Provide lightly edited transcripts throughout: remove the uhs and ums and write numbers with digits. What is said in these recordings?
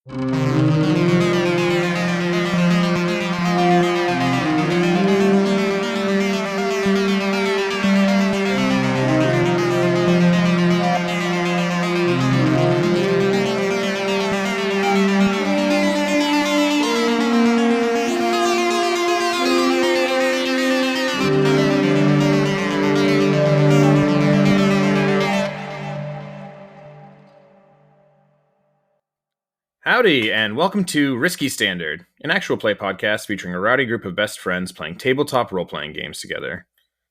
Howdy, and welcome to Risky Standard, an actual play podcast featuring a rowdy group of best friends playing tabletop role-playing games together.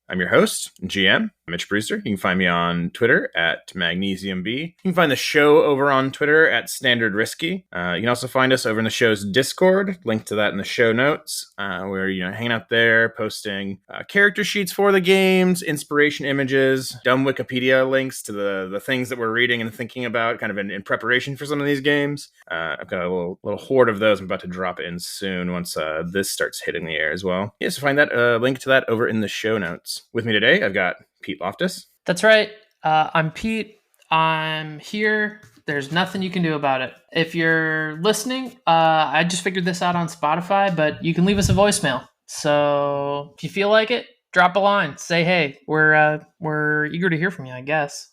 I'm your host, GM, Mitch Broesder. You can find me on Twitter at MagnesiumB. You can find the show over on Twitter at Standard Risky. You can also find us over in the show's Discord, link to that in the show notes. We're hanging out there, posting character sheets for the games, inspiration images, dumb Wikipedia links to the things that we're reading and thinking about, kind of in preparation for some of these games. I've got a little hoard of those I'm about to drop in soon once this starts hitting the air as well. So find that link to that over in the show notes. With me today, I've got Pete Loftus. That's right. I'm Pete. I'm here. There's nothing you can do about it. If you're listening, I just figured this out on Spotify, but you can leave us a voicemail. So if you feel like it, drop a line. Say, hey, we're eager to hear from you, I guess.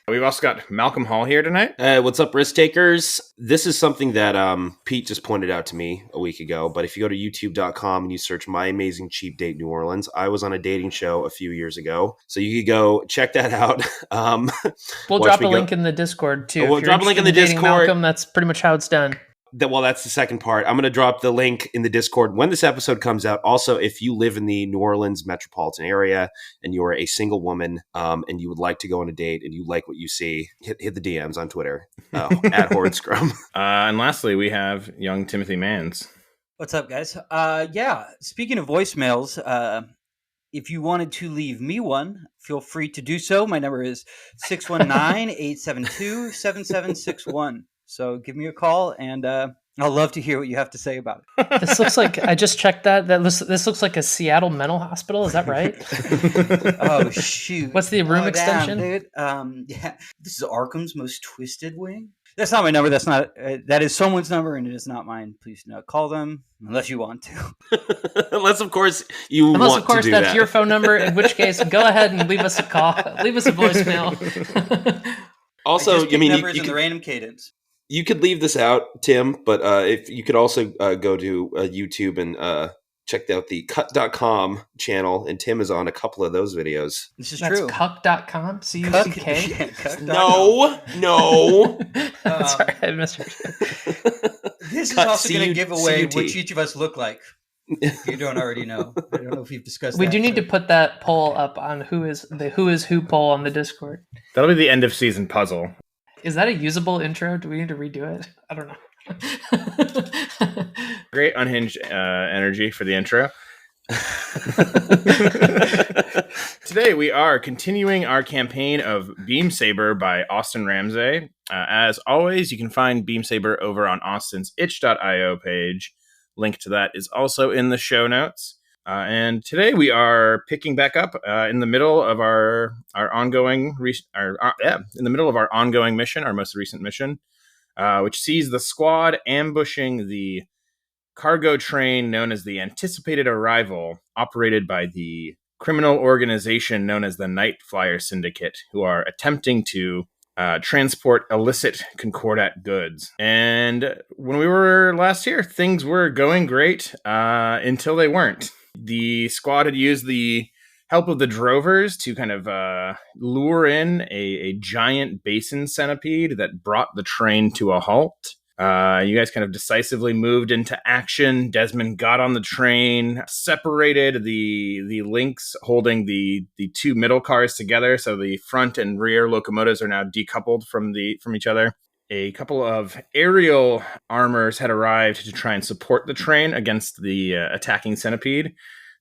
We've also got Malcolm Hall here tonight. What's up, risk takers? This is something that Pete just pointed out to me a week ago, but if you go to youtube.com and you search My Amazing Cheap Date New Orleans, I was on a dating show a few years ago, so you could go check that out. We'll drop a link in the Discord, too. We'll drop a link in the Discord. Malcolm, that's pretty much how it's done. That's the second part. I'm going to drop the link in the Discord when this episode comes out. Also, if you live in the New Orleans metropolitan area and you're a single woman and you would like to go on a date and you like what you see, hit the DMs on Twitter at Horde Scrum. And lastly, we have young Timothy Mans. What's up, guys? Speaking of voicemails, if you wanted to leave me one, feel free to do so. My number is 619-872-7761. So give me a call, and I'll love to hear what you have to say about it. This looks like, I just checked that. This looks like a Seattle mental hospital. Is that right? Oh, shoot. What's the room extension? Damn, dude. This is Arkham's Most Twisted Wing. That's not my number. That is someone's number, and it is not mine. Please do not call them unless you want to. Unless, of course, you want to do that. Unless, of course, that's your phone number, in which case, go ahead and leave us a call. Leave us a voicemail. Also, numbers in the random cadence. You could leave this out, Tim, but if you could also go to YouTube and check out the Cut.com channel, and Tim is on a couple of those videos. This is true. Cuck.com? C-U-C-K? No. Sorry, I misheard you. This is also going to give away what each of us look like. If you don't already know. I don't know if we've discussed that. We do need to put that poll up on who is who poll on the Discord. That'll be the end of season puzzle. Is that a usable intro? Do we need to redo it? I don't know. Great unhinged energy for the intro. Today we are continuing our campaign of Beam Saber by Austin Ramsey. As always, you can find Beam Saber over on Austin's itch.io page. Link to that is also in the show notes. And today we are picking back up in the middle of our ongoing mission, our most recent mission, which sees the squad ambushing the cargo train known as the Anticipated Arrival, operated by the criminal organization known as the Night Flyer Syndicate, who are attempting to transport illicit Concordat goods. And when we were last here, things were going great until they weren't. The squad had used the help of the drovers to kind of lure in a giant basin centipede that brought the train to a halt. You guys kind of decisively moved into action. Desmond got on the train, separated the links holding the two middle cars together, so the front and rear locomotives are now decoupled from each other. A couple of aerial armors had arrived to try and support the train against the attacking centipede,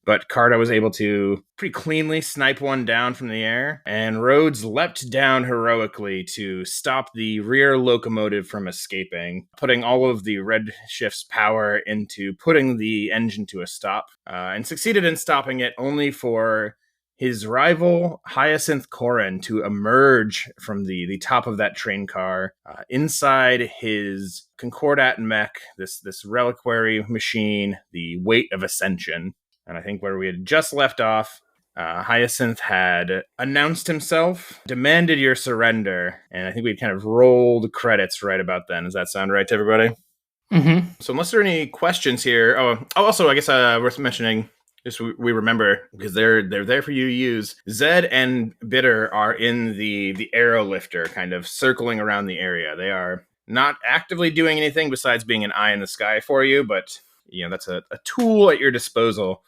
but Carta was able to pretty cleanly snipe one down from the air, and Rhodes leapt down heroically to stop the rear locomotive from escaping, putting all of the Redshift's power into putting the engine to a stop, and succeeded in stopping it only for his rival, Hyacinth Corin, to emerge from the top of that train car inside his Concordat mech, this reliquary machine, the Weight of Ascension. And I think where we had just left off, Hyacinth had announced himself, demanded your surrender, and I think we kind of rolled credits right about then. Does that sound right to everybody? Mm-hmm. So unless there are any questions here, also I guess worth mentioning, just we remember, because they're there for you to use. Zed and Bitter are in the arrow lifter, kind of circling around the area. They are not actively doing anything besides being an eye in the sky for you, but that's a tool at your disposal.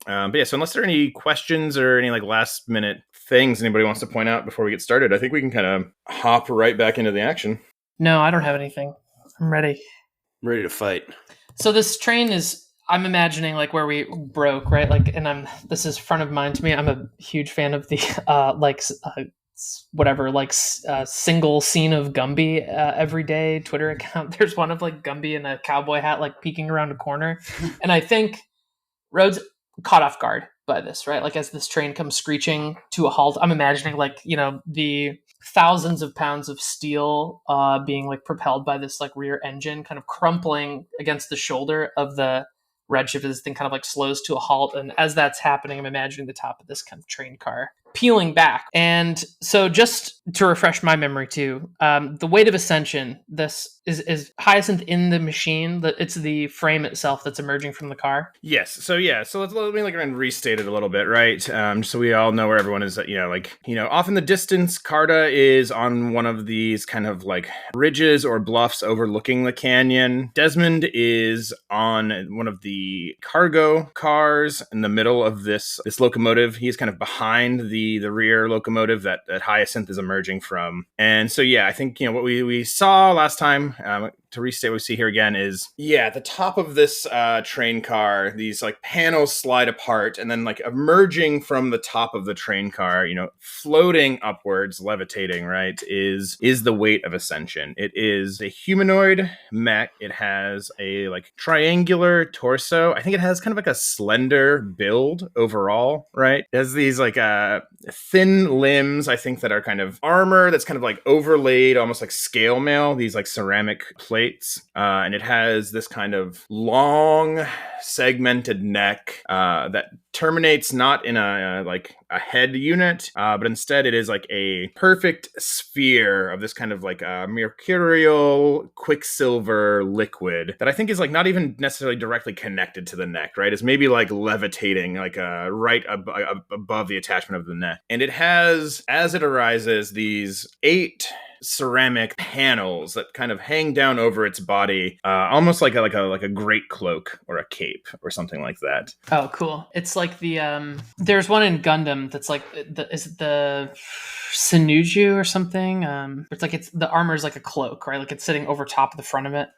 But yeah, so unless there are any questions or any like last minute things anybody wants to point out before we get started, I think we can kind of hop right back into the action. No, I don't have anything. I'm ready. Ready to fight. So this train is, I'm imagining like where we broke, right? Like, and this is front of mind to me. I'm a huge fan of the single scene of Gumby everyday Twitter account. There's one of like Gumby in a cowboy hat, like peeking around a corner. And I think Rhodes caught off guard by this, right? Like as this train comes screeching to a halt, I'm imagining like, the thousands of pounds of steel being like propelled by this like rear engine kind of crumpling against the shoulder of the Redshift as this thing kind of like slows to a halt. And as that's happening, I'm imagining the top of this kind of train car peeling back. And so just to refresh my memory too, the Weight of Ascension, this is Hyacinth in the machine, that it's the frame itself that's emerging from the car. Yes. So let me restate it a little bit, right? So we all know where everyone is, off in the distance, Carta is on one of these kind of like ridges or bluffs overlooking the canyon. Desmond is on one of the cargo cars in the middle of this locomotive. He's kind of behind the rear locomotive that Hyacinth is emerging from. And so, I think, what we saw last time, to restate what we see here again is, at the top of this train car, these like panels slide apart, and then like emerging from the top of the train car, floating upwards, levitating, right, is the Weight of Ascension. It is a humanoid mech. It has a like triangular torso. I think it has kind of like a slender build overall, right? It has these like thin limbs, I think, that are kind of armor that's kind of like overlaid almost like scale mail, these like ceramic plates, and it has this kind of long segmented neck that terminates not in a head unit, but instead it is like a perfect sphere of this kind of like a mercurial quicksilver liquid that I think is like not even necessarily directly connected to the neck, right? It's maybe like levitating like right above the attachment of the neck. And it has, as it arises, these 8 ceramic panels that kind of hang down over its body, almost like a great cloak or a cape or something like that. Oh, cool! It's like the there's one in Gundam that's like is it the Sinuju or something? It's the armor is like a cloak, right? Like it's sitting over top of the front of it.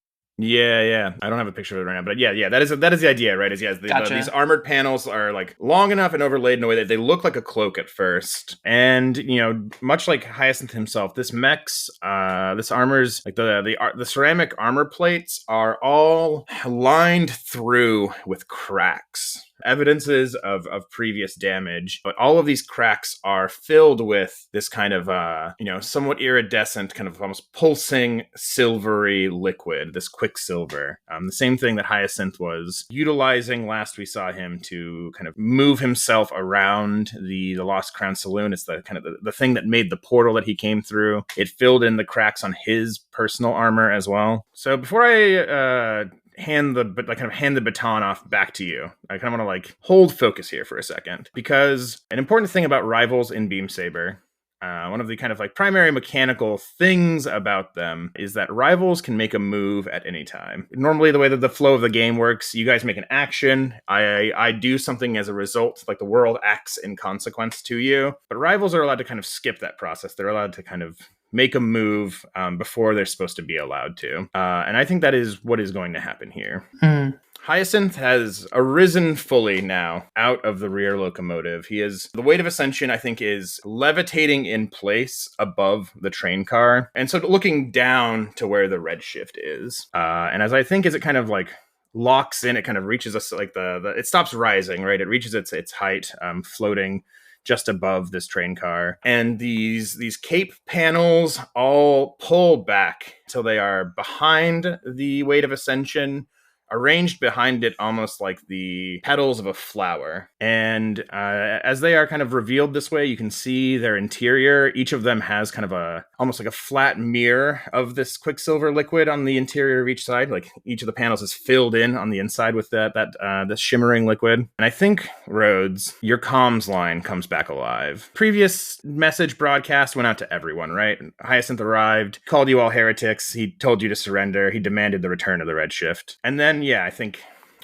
Yeah. I don't have a picture of it right now, but yeah, that is the idea, right? Gotcha. These armored panels are like long enough and overlaid in a way that they look like a cloak at first. And, much like Hyacinth himself, this mech's, this armor's, like the ceramic armor plates are all lined through with cracks. Evidences of previous damage, but all of these cracks are filled with this kind of somewhat iridescent, kind of almost pulsing silvery liquid, this quicksilver. The same thing that Hyacinth was utilizing last we saw him to kind of move himself around the Lost Crown Saloon. It's the kind of the thing that made the portal that he came through. It filled in the cracks on his personal armor as well. So before I hand the baton off back to you, I kind of want to hold focus here for a second, because an important thing about rivals in Beam Saber, one of the kind of primary mechanical things about them, is that rivals can make a move at any time. Normally, the way that the flow of the game works, you guys make an action, I do something as a result, like the world acts in consequence to you, but rivals are allowed to kind of skip that process. They're allowed to kind of make a move before they're supposed to be allowed to. And I think that is what is going to happen here. Hyacinth has arisen fully now out of the rear locomotive. The Weight of Ascension, I think, is levitating in place above the train car. And so looking down to where the Redshift is. And as it kind of locks in, it kind of reaches us it stops rising, right? It reaches its height, floating just above this train car. And these cape panels all pull back till they are behind the Weight of Ascension, arranged behind it almost like the petals of a flower. And as they are kind of revealed this way, you can see their interior. Each of them has kind of almost like a flat mirror of this quicksilver liquid on the interior of each side. Like each of the panels is filled in on the inside with this shimmering liquid. And I think, Rhodes, your comms line comes back alive. Previous message broadcast went out to everyone, right? Hyacinth arrived, called you all heretics. He told you to surrender. He demanded the return of the Redshift. And then, yeah, I think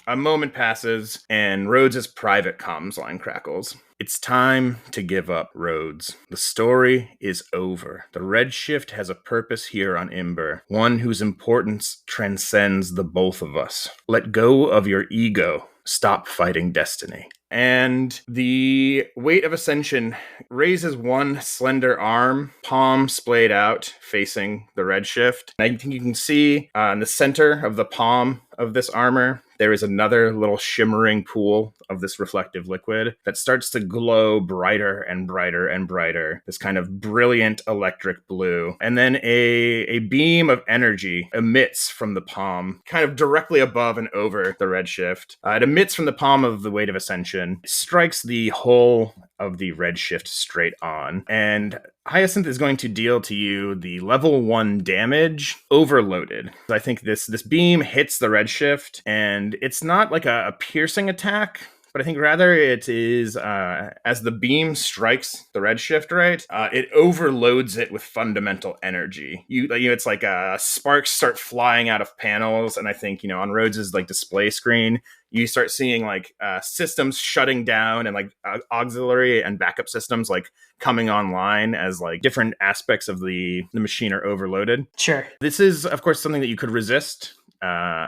a moment passes and Rhodes' private comms line crackles. It's time to give up, Rhodes. The story is over. The Redshift has a purpose here on Imber, one whose importance transcends the both of us. Let go of your ego. Stop fighting destiny. And the Weight of Ascension raises one slender arm, palm splayed out, facing the Redshift. And I think you can see in the center of the palm of this armor, there is another little shimmering pool of this reflective liquid that starts to glow brighter and brighter and brighter, this kind of brilliant electric blue. And then a beam of energy emits from the palm, kind of directly above and over the Redshift. It emits from the palm of the Weight of Ascension, strikes the hull of the Redshift straight on, and Hyacinth is going to deal to you the level 1 damage overloaded. I think this beam hits the Redshift, and it's not like a piercing attack, but I think rather it is, as the beam strikes the Redshift, right, it overloads it with fundamental energy. It's like sparks start flying out of panels, and I think, on Rhodes' like display screen, you start seeing like systems shutting down and like auxiliary and backup systems like coming online as like different aspects of the machine are overloaded. Sure. This is, of course, something that you could resist.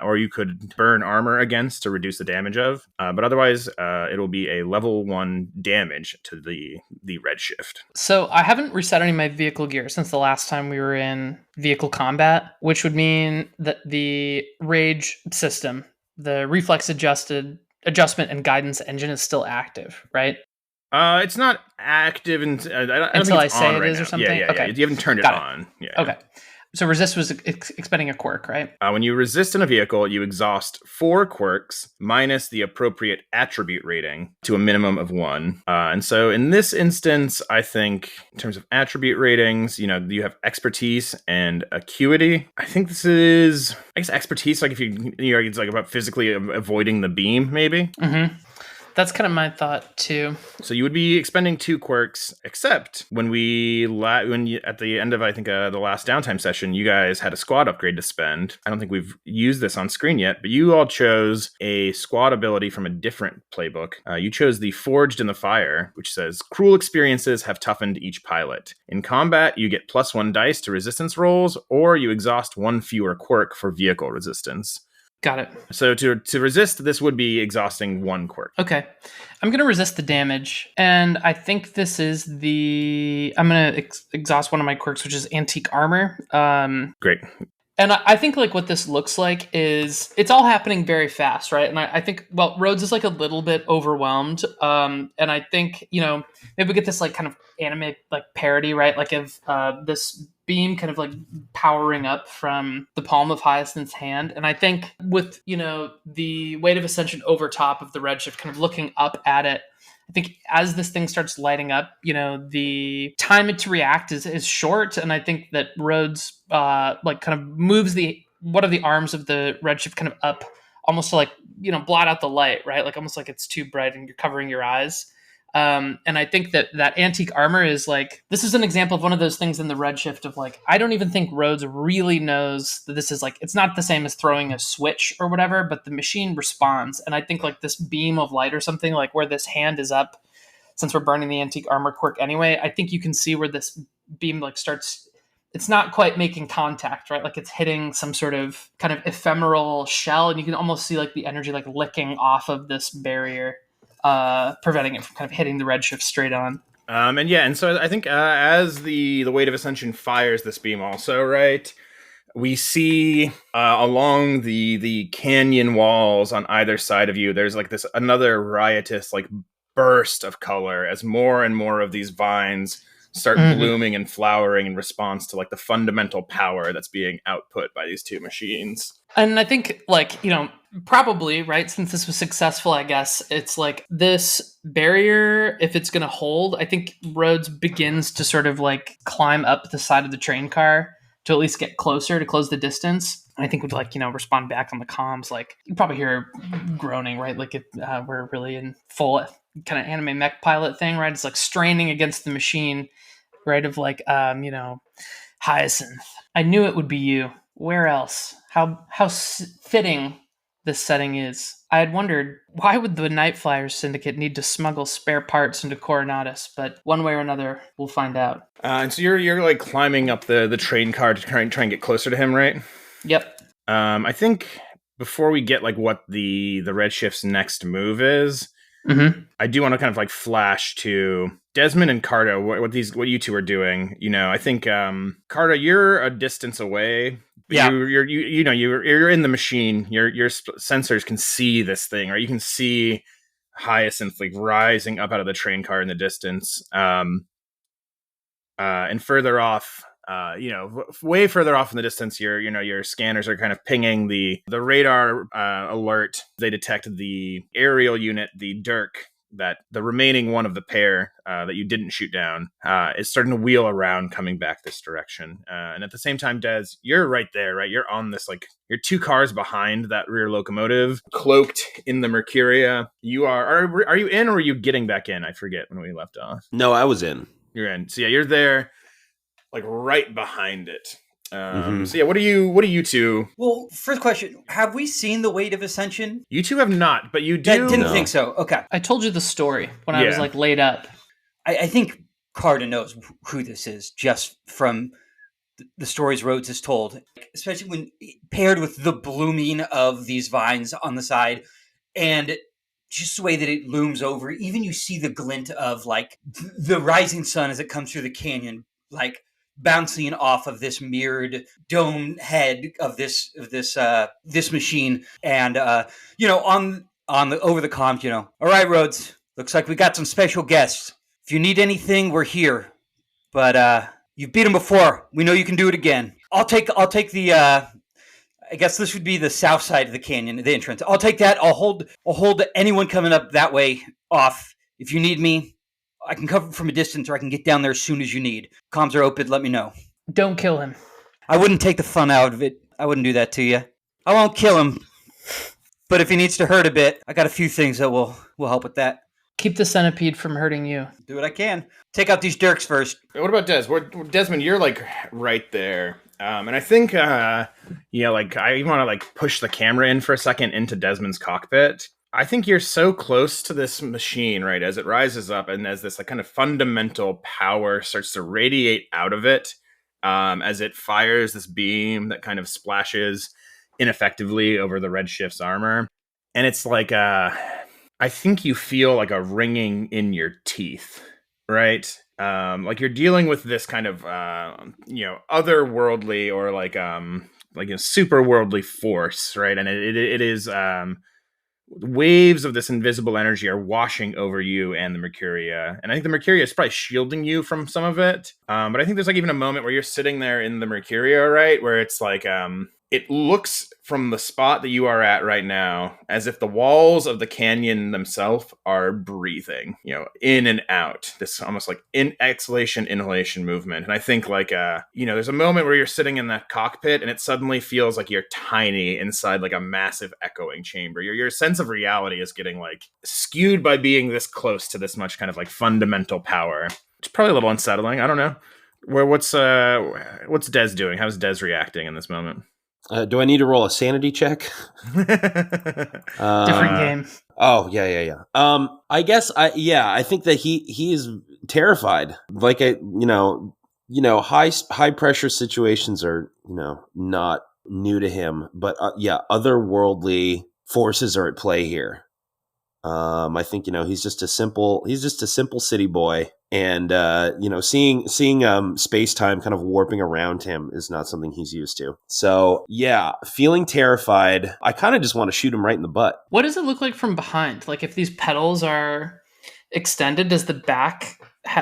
Or you could burn armor against to reduce the damage of. But otherwise, it'll be a level 1 damage to the Redshift. So I haven't reset any of my vehicle gear since the last time we were in vehicle combat, which would mean that the rage system, the reflex adjustment and guidance engine is still active, right? It's not active until I say it is or something? Yeah. Okay. You haven't turned it on. Yeah. Okay. So resist was expending a quirk, right? When you resist in a vehicle, you exhaust 4 quirks minus the appropriate attribute rating to a minimum of 1. And so in this instance, I think in terms of attribute ratings, you have expertise and acuity. I think this is, expertise, like if it's like about physically avoiding the beam, maybe. Mm-hmm. That's kind of my thought too. So you would be expending 2 quirks, except when at the end of, I think, the last downtime session, you guys had a squad upgrade to spend. I don't think we've used this on screen yet, but you all chose a squad ability from a different playbook. You chose the Forged in the Fire, which says, cruel experiences have toughened each pilot. In combat, you get +1 dice to resistance rolls, or you exhaust 1 fewer quirk for vehicle resistance. Got it. So to resist, this would be exhausting 1 quirk. Okay. I'm going to resist the damage. And I think this is I'm going to exhaust one of my quirks, which is Antique Armor. Great. And I think like what this looks like is it's all happening very fast, right? And I think, Rhodes is like a little bit overwhelmed. And I think, maybe we get this like kind of anime like parody, right? Like of this beam kind of like powering up from the palm of Hyacinth's hand. And I think with, the Weight of Ascension over top of the Redshift kind of looking up at it, I think as this thing starts lighting up, the time to react is short. And I think that Rhodes kind of moves one of the arms of the Redshift kind of up almost to blot out the light, right? Like almost like it's too bright and you're covering your eyes. And I think that Antique Armor is this is an example of one of those things in the Redshift of I don't even think Rhodes really knows that this is it's not the same as throwing a switch or whatever, but the machine responds. And I think this beam of light or something where this hand is up, since we're burning the Antique Armor quirk anyway, I think you can see where this beam starts, it's not quite making contact, right? It's hitting some sort of kind of ephemeral shell, and you can almost see the energy licking off of this barrier. Preventing it from kind of hitting the Redshift straight on. And so I think as the Weight of Ascension fires this beam also, right, we see along the canyon walls on either side of you, there's this another riotous burst of color as more and more of these vines start blooming and flowering in response to like the fundamental power that's being output by these two machines. And I think, like, probably, right, since this was successful, I guess, it's like this barrier, if it's going to hold, I think Rhodes begins to sort of like climb up the side of the train car to at least get closer to close the distance. And I think would like, respond back on the comms. Like, you probably hear groaning, right? Like, we're really in full kind of anime mech pilot thing, right? It's like straining against the machine, right? Of like, Hyacinth. I knew it would be you. Where else? How fitting this setting is. I had wondered, why would the Night Flyers Syndicate need to smuggle spare parts into Coronatus? But one way or another, we'll find out. And so you're like climbing up the train car to try and get closer to him, right? Yep. I think before we get like what the Redshift's next move is, I do want to kind of like flash to Desmond and Carta, what you two are doing. I think Carta, you're a distance away. Yeah. You're in the machine. Your sensors can see this thing, right? You can see Hyacinth like rising up out of the train car in the distance. And further off, way further off in the distance, your scanners are kind of pinging the radar alert. They detect the aerial unit, the Dirk, that the remaining one of the pair that you didn't shoot down is starting to wheel around, coming back this direction. And at the same time, Des, you're right there, right? You're on this, like, you're 2 cars behind that rear locomotive, cloaked in the Mercuria. You are you in, or are you getting back in? I forget when we left off. No, I was in. You're in. So yeah, you're there, like right behind it. So yeah, what do you two? Well, first question: have we seen the Weight of Ascension? You two have not, but you do. Didn't think so. Okay, I told you the story when I was like laid up. I think Carta knows who this is just from the stories Rhodes has told, especially when paired with the blooming of these vines on the side, and just the way that it looms over. Even you see the glint of like the rising sun as it comes through the canyon, like bouncing off of this mirrored dome head of this machine, and on the over the comms, all right, Rhodes, looks like we got some special guests. If you need anything, we're here. But you've beat them before. We know you can do it again. I'll take the. I guess this would be the south side of the canyon, the entrance. I'll take that. I'll hold anyone coming up that way off. If you need me, I can cover from a distance, or I can get down there as soon as you need. Comms are open. Let me know. Don't kill him. I wouldn't take the fun out of it. I wouldn't do that to you. I won't kill him. But if he needs to hurt a bit, I got a few things that will help with that. Keep the centipede from hurting you. Do what I can. Take out these Dirks first. What about Desmond? You're like right there. And I think, like I want to like push the camera in for a second into Desmond's cockpit. I think you're so close to this machine, right, as it rises up and as this like kind of fundamental power starts to radiate out of it, as it fires this beam that kind of splashes ineffectively over the Redshift's armor. And it's like, I think you feel like a ringing in your teeth, right? Like you're dealing with this kind of, otherworldly or like a super worldly force, right? And it is, waves of this invisible energy are washing over you and the Mercuria. And I think the Mercuria is probably shielding you from some of it. But I think there's like even a moment where you're sitting there in the Mercuria, right? Where it's like, it looks from the spot that you are at right now as if the walls of the canyon themselves are breathing, in and out. This almost like exhalation, inhalation movement. And I think like, there's a moment where you're sitting in that cockpit and it suddenly feels like you're tiny inside like a massive echoing chamber. Your sense of reality is getting like skewed by being this close to this much kind of like fundamental power. It's probably a little unsettling. I don't know. What's Des doing? How's Des reacting in this moment? Do I need to roll a sanity check? Different game. Oh, yeah. I guess I think that he is terrified. Like high pressure situations are, not new to him, but otherworldly forces are at play here. I think, he's just a simple city boy. And, seeing space-time kind of warping around him is not something he's used to. So, yeah, feeling terrified. I kind of just want to shoot him right in the butt. What does it look like from behind? Like if these petals are extended, does the back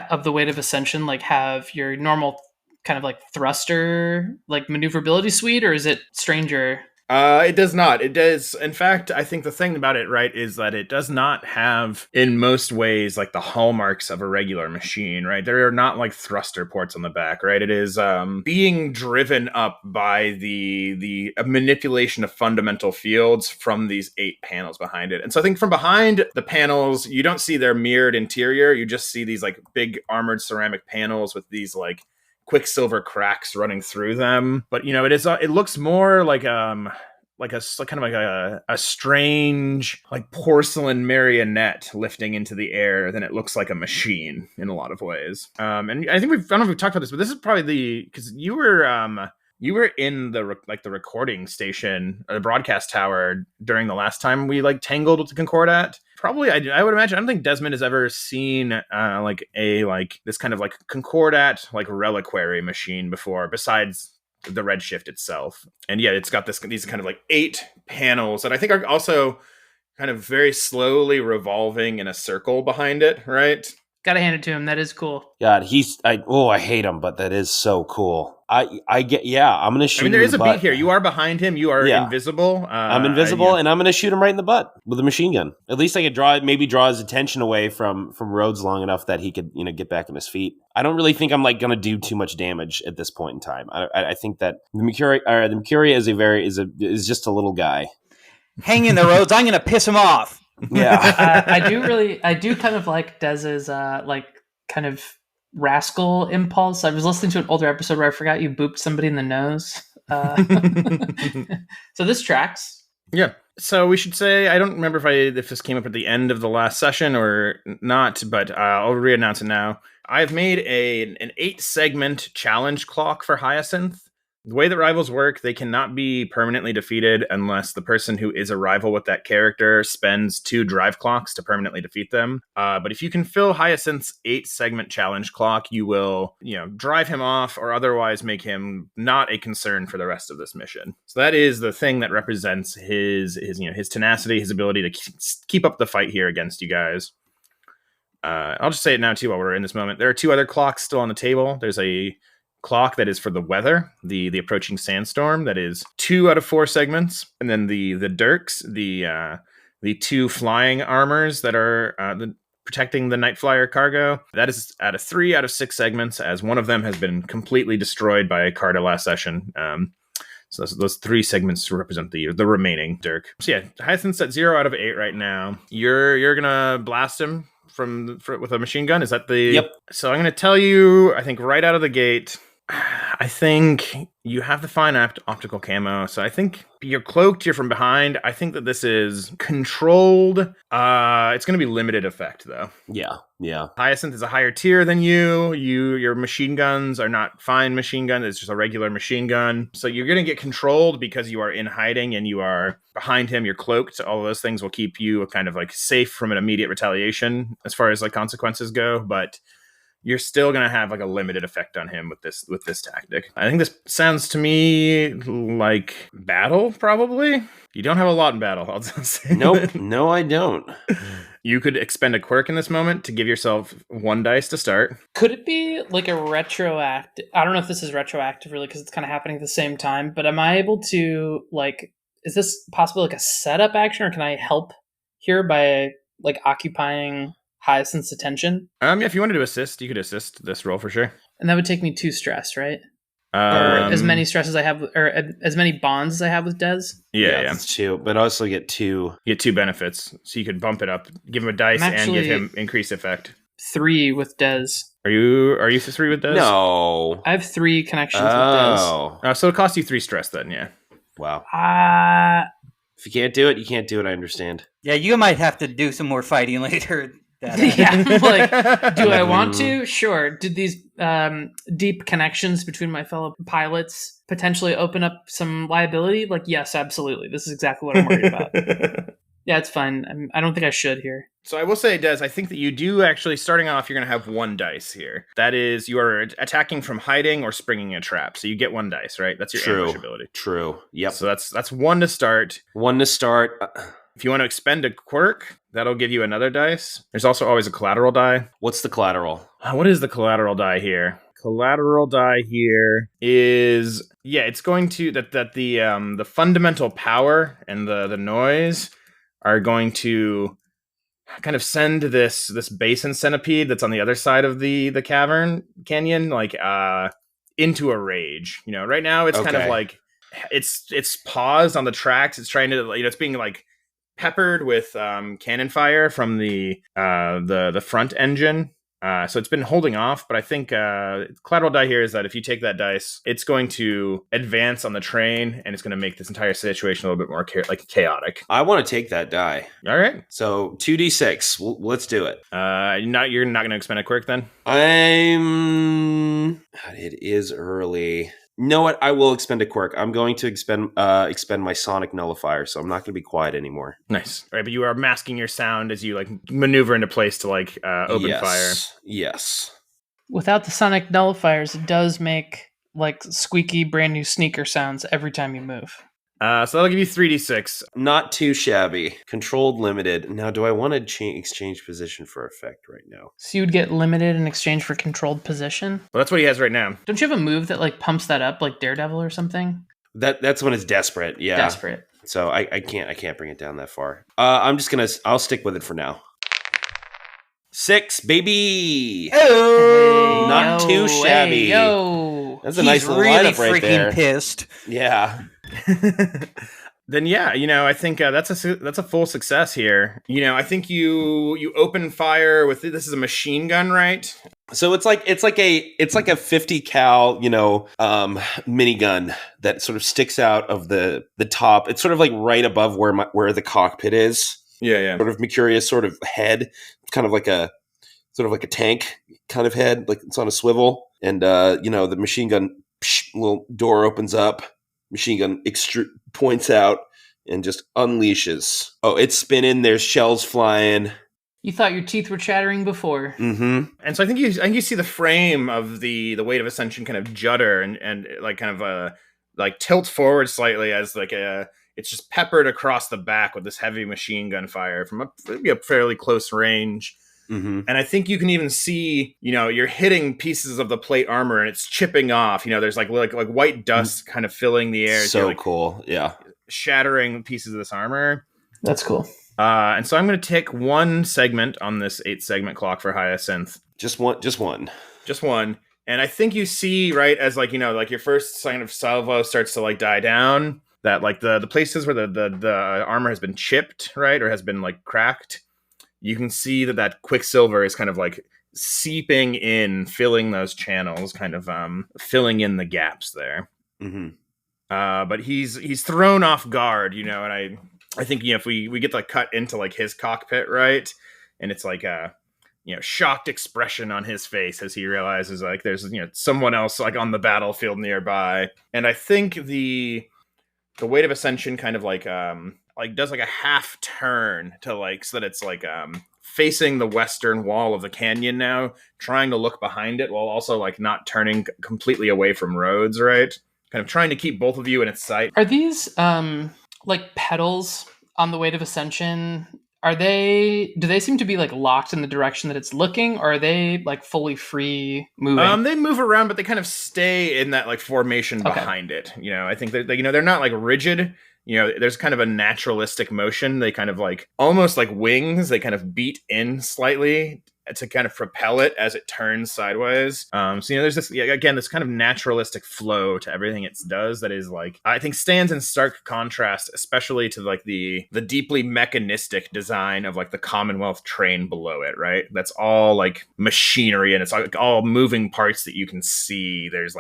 of the Weight of Ascension like have your normal kind of like thruster like maneuverability suite, or is it stranger? It does not. It does. In fact, I think the thing about it, right, is that it does not have, in most ways, like the hallmarks of a regular machine, right? There are not like thruster ports on the back, right? It is being driven up by the manipulation of fundamental fields from these 8 panels behind it. And so I think from behind the panels, you don't see their mirrored interior. You just see these like big armored ceramic panels with these like quicksilver cracks running through them. But it looks more like kind of like a strange like porcelain marionette lifting into the air than it looks like a machine in a lot of ways. And I think I don't know if we've talked about this, but this is probably because you were in the recording station, the broadcast tower during the last time we like tangled with the Concordat. Probably, I would imagine. I don't think Desmond has ever seen this kind of like Concordat like reliquary machine before, besides the Redshift itself. And yeah, it's got these kind of like 8 panels that I think are also kind of very slowly revolving in a circle behind it, right? Gotta hand it to him. That is cool. God, I hate him, but that is so cool. I'm gonna shoot him. There is a butt. beat here. You are behind him. You are invisible. I'm invisible, and I'm gonna shoot him right in the butt with a machine gun. At least I could draw his attention away from Rhodes long enough that he could, get back on his feet. I don't really think I'm like gonna do too much damage at this point in time. I think that the Mercuria is just a little guy. Hang in there, Rhodes. I'm gonna piss him off. Yeah. I do kind of like Dez's like kind of rascal impulse. I was listening to an older episode where I forgot you booped somebody in the nose. So this tracks. Yeah. So we should say, I don't remember if this came up at the end of the last session or not, but I'll re-announce it now. I've made an 8-segment challenge clock for Hyacinth. The way that rivals work, they cannot be permanently defeated unless the person who is a rival with that character spends 2 drive clocks to permanently defeat them. But if you can fill Hyacinth's 8-segment challenge clock, you will, drive him off or otherwise make him not a concern for the rest of this mission. So that is the thing that represents his tenacity, his ability to keep up the fight here against you guys. I'll just say it now too while we're in this moment. There are 2 other clocks still on the table. There's a clock that is for the weather, the approaching sandstorm, that is 2 out of 4 segments, and then the dirks, the 2 flying armors that are protecting the Night Flyer cargo, that is at a 3 out of 6 segments, as one of them has been completely destroyed by Carta last session. So those 3 segments represent the remaining dirk. So yeah, Hyacinth's at 0 out of 8 right now. You're gonna blast him with a machine gun. Is that the? Yep. So I'm gonna tell you, I think right out of the gate, I think you have the fine optical camo, so I think you're cloaked, you're from behind. I think that this is controlled. It's going to be limited effect, though. Yeah. Hyacinth is a higher tier than you. Your machine guns are not fine machine guns. It's just a regular machine gun. So you're going to get controlled because you are in hiding and you are behind him. You're cloaked. All of those things will keep you kind of like safe from an immediate retaliation as far as like consequences go, but you're still going to have like a limited effect on him with this tactic. I think this sounds to me like battle, probably. You don't have a lot in battle, I'll say. Nope. No, I don't. You could expend a quirk in this moment to give yourself 1 dice to start. Could it be like a retroactive? I don't know if this is retroactive really because it's kind of happening at the same time, but am I able to is this possibly like a setup action, or can I help here by like occupying Hyacinth's attention? If you wanted to assist, you could assist this roll for sure. And that would take me 2 stress, right? Or as many stresses I have, or as many bonds as I have with Des. Yeah. That's 2, but also get 2. You get 2 benefits, so you could bump it up, give him a dice, and give him increased effect. 3 with Des. Are you 3 with Des? No, I have 3 connections with Des. So it costs you 3 stress then. Yeah. Wow. If you can't do it, you can't do it. I understand. Yeah, you might have to do some more fighting later. Yeah, do I want to? Sure. Did these deep connections between my fellow pilots potentially open up some liability? Yes, absolutely. This is exactly what I'm worried about. Yeah, it's fine. I don't think I should here. So I will say, Des, I think that you do actually, starting off, you're going to have 1 dice here. That is, you are attacking from hiding or springing a trap. So you get 1 dice, right? That's your ambush ability. True. Yep. So that's 1 to start. 1 to start. If you want to expend a quirk, that'll give you another dice. There's also always a collateral die. What's the collateral? What is the collateral die here? Collateral die here is it's going to that the fundamental power and the noise are going to kind of send this basin centipede that's on the other side of the cavern canyon into a rage. Right now it's kind of like it's paused on the tracks. It's trying to it's being like peppered with cannon fire from the front engine. So it's been holding off, but I think collateral die here is that if you take that dice, it's going to advance on the train, and it's going to make this entire situation a little bit more chaotic. I want to take that die. All right. So 2d6. Let's do it. You're not going to expend a quirk then? It is early. You know what? I will expend a quirk. I'm going to expend my sonic nullifier, so I'm not going to be quiet anymore. Nice. All right, but you are masking your sound as you maneuver into place to open fire. Yes. Without the sonic nullifiers, it does make squeaky brand new sneaker sounds every time you move. So that'll give you 3d6. Not too shabby. Controlled limited. Now, do I want to exchange position for effect right now? So you would get limited in exchange for controlled position? Well, that's what he has right now. Don't you have a move that pumps that up, like Daredevil or something? That's when it's desperate. Yeah, desperate. So I can't bring it down that far. I'll stick with it for now. 6, baby. Oh, not too shabby. That's a nice little really lineup right there. Pissed. Yeah. Then I think that's a full success here. I think you open fire with this is a machine gun, right? So it's like a 50 cal minigun that sort of sticks out of the top. It's sort of like right above where the cockpit is. Yeah. Sort of Mercurius sort of head, kind of like a tank kind of head, like it's on a swivel. And the machine gun little door opens up. Machine gun points out and just unleashes. Oh, it's spinning. There's shells flying. You thought your teeth were chattering before. Mm-hmm. And so I think you see the frame of the Weight of Ascension kind of judder and tilt forward slightly as it's just peppered across the back with this heavy machine gun fire from a fairly close range. Mm-hmm. And I think you can even see, you're hitting pieces of the plate armor and it's chipping off. There's like white dust kind of filling the air. So cool. Yeah. Shattering pieces of this armor. That's cool. And so I'm going to take one segment on this 8-segment clock for Hyacinth. Just one. And I think you see, right, as your first sign of salvo starts to die down, that the places where the armor has been chipped, right, or has been cracked, you can see that Quicksilver is kind of seeping in, filling those channels, kind of filling in the gaps there. Mm-hmm. But he's thrown off guard, and I think if we get the cut into his cockpit, right, and it's a shocked expression on his face as he realizes there's someone else on the battlefield nearby, and I think the Weight of Ascension kind of does a half turn to so that it's facing the western wall of the canyon now, trying to look behind it while also not turning completely away from Rhodes, right? Kind of trying to keep both of you in its sight. Are these pedals on the Weight of Ascension? Do they seem to be locked in the direction that it's looking, or are they fully free moving? They move around, but they kind of stay in that formation behind it. I think they're not rigid. There's kind of a naturalistic motion. They kind of almost like wings. They kind of beat in slightly to kind of propel it as it turns sideways. So there's this this kind of naturalistic flow to everything it does that is I think stands in stark contrast, especially to the deeply mechanistic design of the Commonwealth train below it, right? That's all machinery, and it's all moving parts that you can see. There's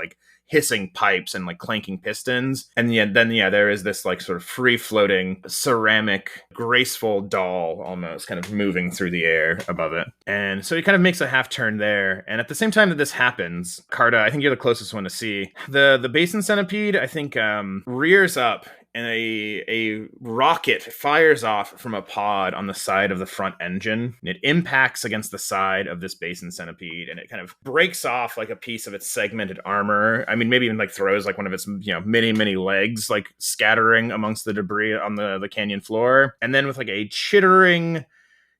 hissing pipes and clanking pistons, and then there is this sort of free floating ceramic graceful doll almost kind of moving through the air above it. And so it kind of makes a half turn there, and at the same time that this happens, Carta, I think you're the closest one to see the basin centipede. I think rears up and a rocket fires off from a pod on the side of the front engine. It impacts against the side of this Basin Centipede, and it kind of breaks off like a piece of its segmented armor. I mean, maybe even like throws like one of its many legs like scattering amongst the debris on the canyon floor, and then with like a chittering,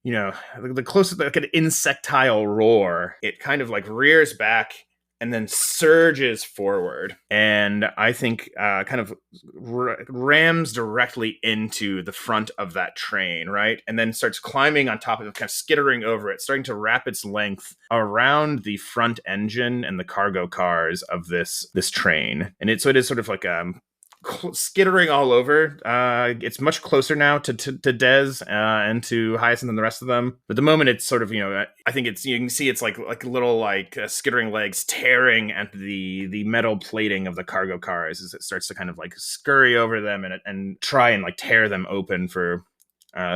the closest, like an insectile roar, it kind of like rears back and then surges forward, and I think kind of rams directly into the front of that train, right? And then starts climbing on top of it, kind of skittering over it, starting to wrap its length around the front engine and the cargo cars of this train. And it is sort of like skittering all over. It's much closer now to Des and to Hyacinth and the rest of them. But the moment it's sort of, I think you can see it's like little skittering legs tearing at the metal plating of the cargo cars as it starts to kind of like scurry over them and try and like tear them open for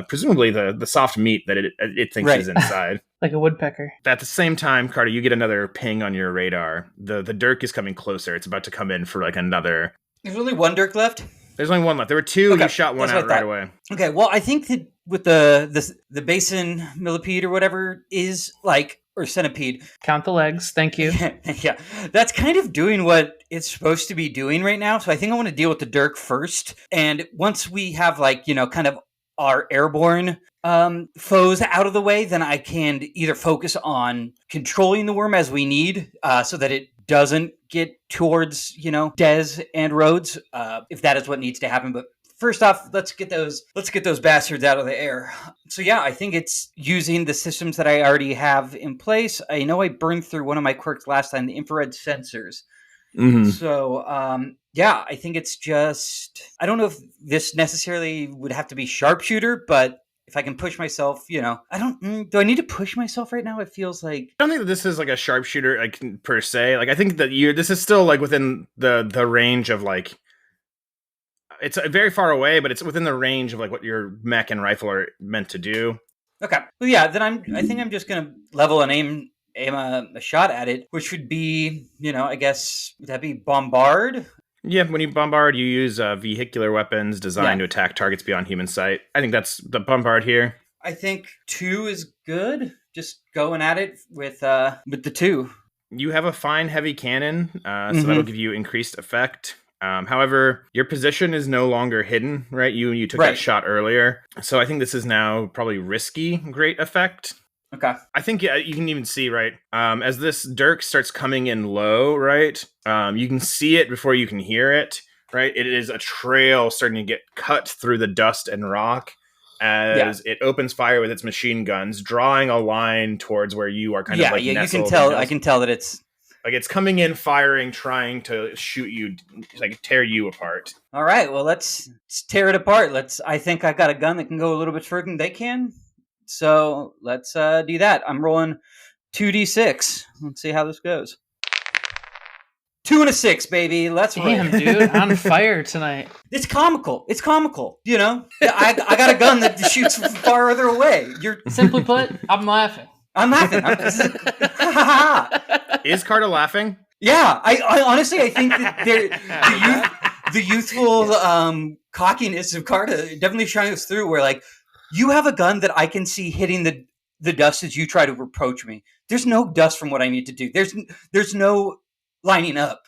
presumably the soft meat that it thinks is inside. Like a woodpecker. At the same time, Carter, you get another ping on your radar. The Dirk is coming closer. It's about to come in for like another. There's only one Dirk left? There's only one left. There were two. Okay. You shot one out right away. Okay, well, I think that with the Basin Millipede or whatever is like, or centipede. Count the legs. Thank you. Yeah, that's kind of doing what it's supposed to be doing right now. So I think I want to deal with the Dirk first. And once we have like, kind of our airborne foes out of the way, then I can either focus on controlling the worm as we need so that it doesn't get towards, Des and Rhodes, if that is what needs to happen. But first off, let's get those bastards out of the air. So yeah, I think it's using the systems that I already have in place. I know I burned through one of my quirks last time, the infrared sensors. Mm-hmm. So yeah, I think it's just, I don't know if this necessarily would have to be sharpshooter, but if I can push myself, do I need to push myself right now? It feels like, I don't think that this is like a sharpshooter, like per se. Like I think that this is still like within the range of like, it's very far away, but it's within the range of like what your mech and rifle are meant to do. Okay. Well, yeah, then I think I'm just going to level and aim a shot at it, which would be, I guess, would that be bombard? Yeah, when you bombard, you use vehicular weapons designed to attack targets beyond human sight. I think that's the bombard here. I think 2 is good. Just going at it with the 2. You have a fine heavy cannon, so that'll give you increased effect. However, your position is no longer hidden, right? You took that shot earlier, so I think this is now probably risky great effect. Okay. I think you can even see, right, as this Dirk starts coming in low, right, you can see it before you can hear it, right? It is a trail starting to get cut through the dust and rock as it opens fire with its machine guns, drawing a line towards where you are kind of like nestled. You can tell. I can tell that it's... Like it's coming in, firing, trying to shoot you, like tear you apart. All right, well, let's tear it apart. I think I got a gun that can go a little bit further than they can. So let's do that. I'm rolling 2d6. Let's see how this goes. 2 and a 6, baby. Let's roll. Damn, dude, on fire tonight. It's comical. I got a gun that shoots farther away. Simply put, I'm laughing. Is Carta laughing? Yeah, I honestly, I think that the youthful cockiness of Carta definitely shines through. Where like, you have a gun that I can see hitting the dust as you try to approach me. There's no dust from what I need to do. There's no lining up.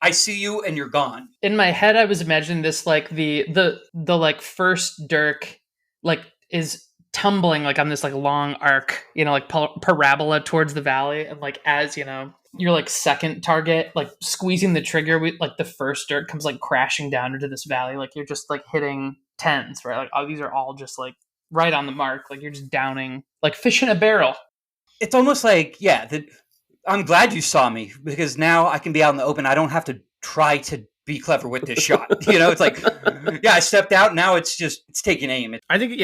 I see you and you're gone. In my head, I was imagining this like the like first Dirk like is tumbling like on this like long arc, like parabola towards the valley, and like as your like second target like squeezing the trigger, like the first Dirk comes like crashing down into this valley, like you're just like hitting tens, right? Like these are all just like right on the mark, like you're just downing like fish in a barrel. It's almost like I'm glad you saw me, because now I can be out in the open. I don't have to try to be clever with this shot. It's like, I stepped out. Now it's taking aim. I think,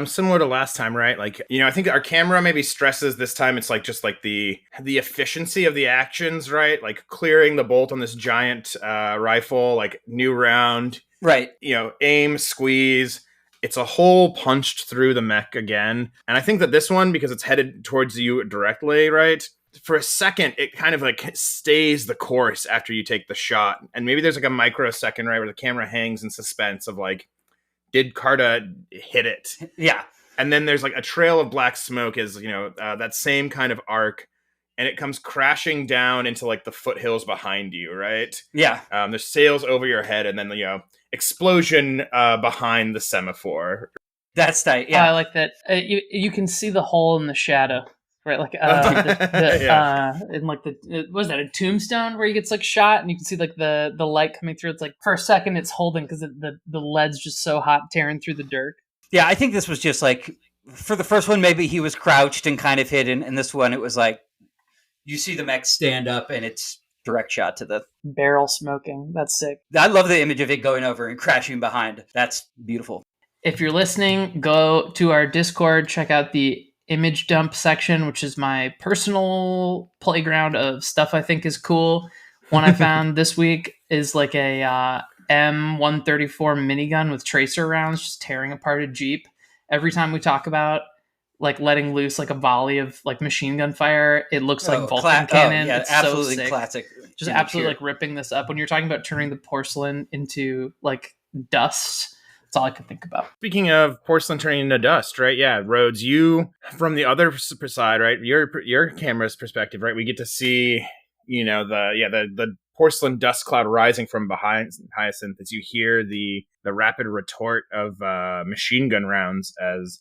similar to last time, right? Like, I think our camera maybe stresses this time. It's like just like the efficiency of the actions, right? Like clearing the bolt on this giant rifle, like new round, right? Aim, squeeze. It's a hole punched through the mech again. And I think that this one, because it's headed towards you directly, right? for a second, it kind of like stays the course after you take the shot. And maybe there's like a microsecond, right, where the camera hangs in suspense of like, did Carta hit it? Yeah. And then there's like a trail of black smoke as, that same kind of arc. And it comes crashing down into like the foothills behind you, right? Yeah. There's sails over your head and then, explosion behind the semaphore. That's tight. Yeah. I like that. You can see the hole in the shadow, right? Like in like what was that, a tombstone where he gets like shot and you can see like the light coming through. It's like for a second it's holding because the lead's just so hot tearing through the dirt. Yeah, I think this was just like, for the first one, maybe he was crouched and kind of hidden. And this one, it was like, you see the mech stand up and it's direct shot to the barrel smoking. That's sick. I love the image of it going over and crashing behind. That's beautiful. If you're listening, go to our Discord, check out the image dump section, which is my personal playground of stuff I think is cool. One I found this week is like a M134 minigun with tracer rounds just tearing apart a Jeep. Every time we talk about like letting loose like a volley of like machine gun fire, it looks like Vulcan cannon. Yeah, it's absolutely so sick. Classic. Just absolutely like ripping this up. When you're talking about turning the porcelain into like dust, that's all I could think about. Speaking of porcelain turning into dust, right? Yeah, Rhodes, you from the other side, right? Your camera's perspective, right? We get to see, the porcelain dust cloud rising from behind Hyacinth as you hear the rapid retort of machine gun rounds as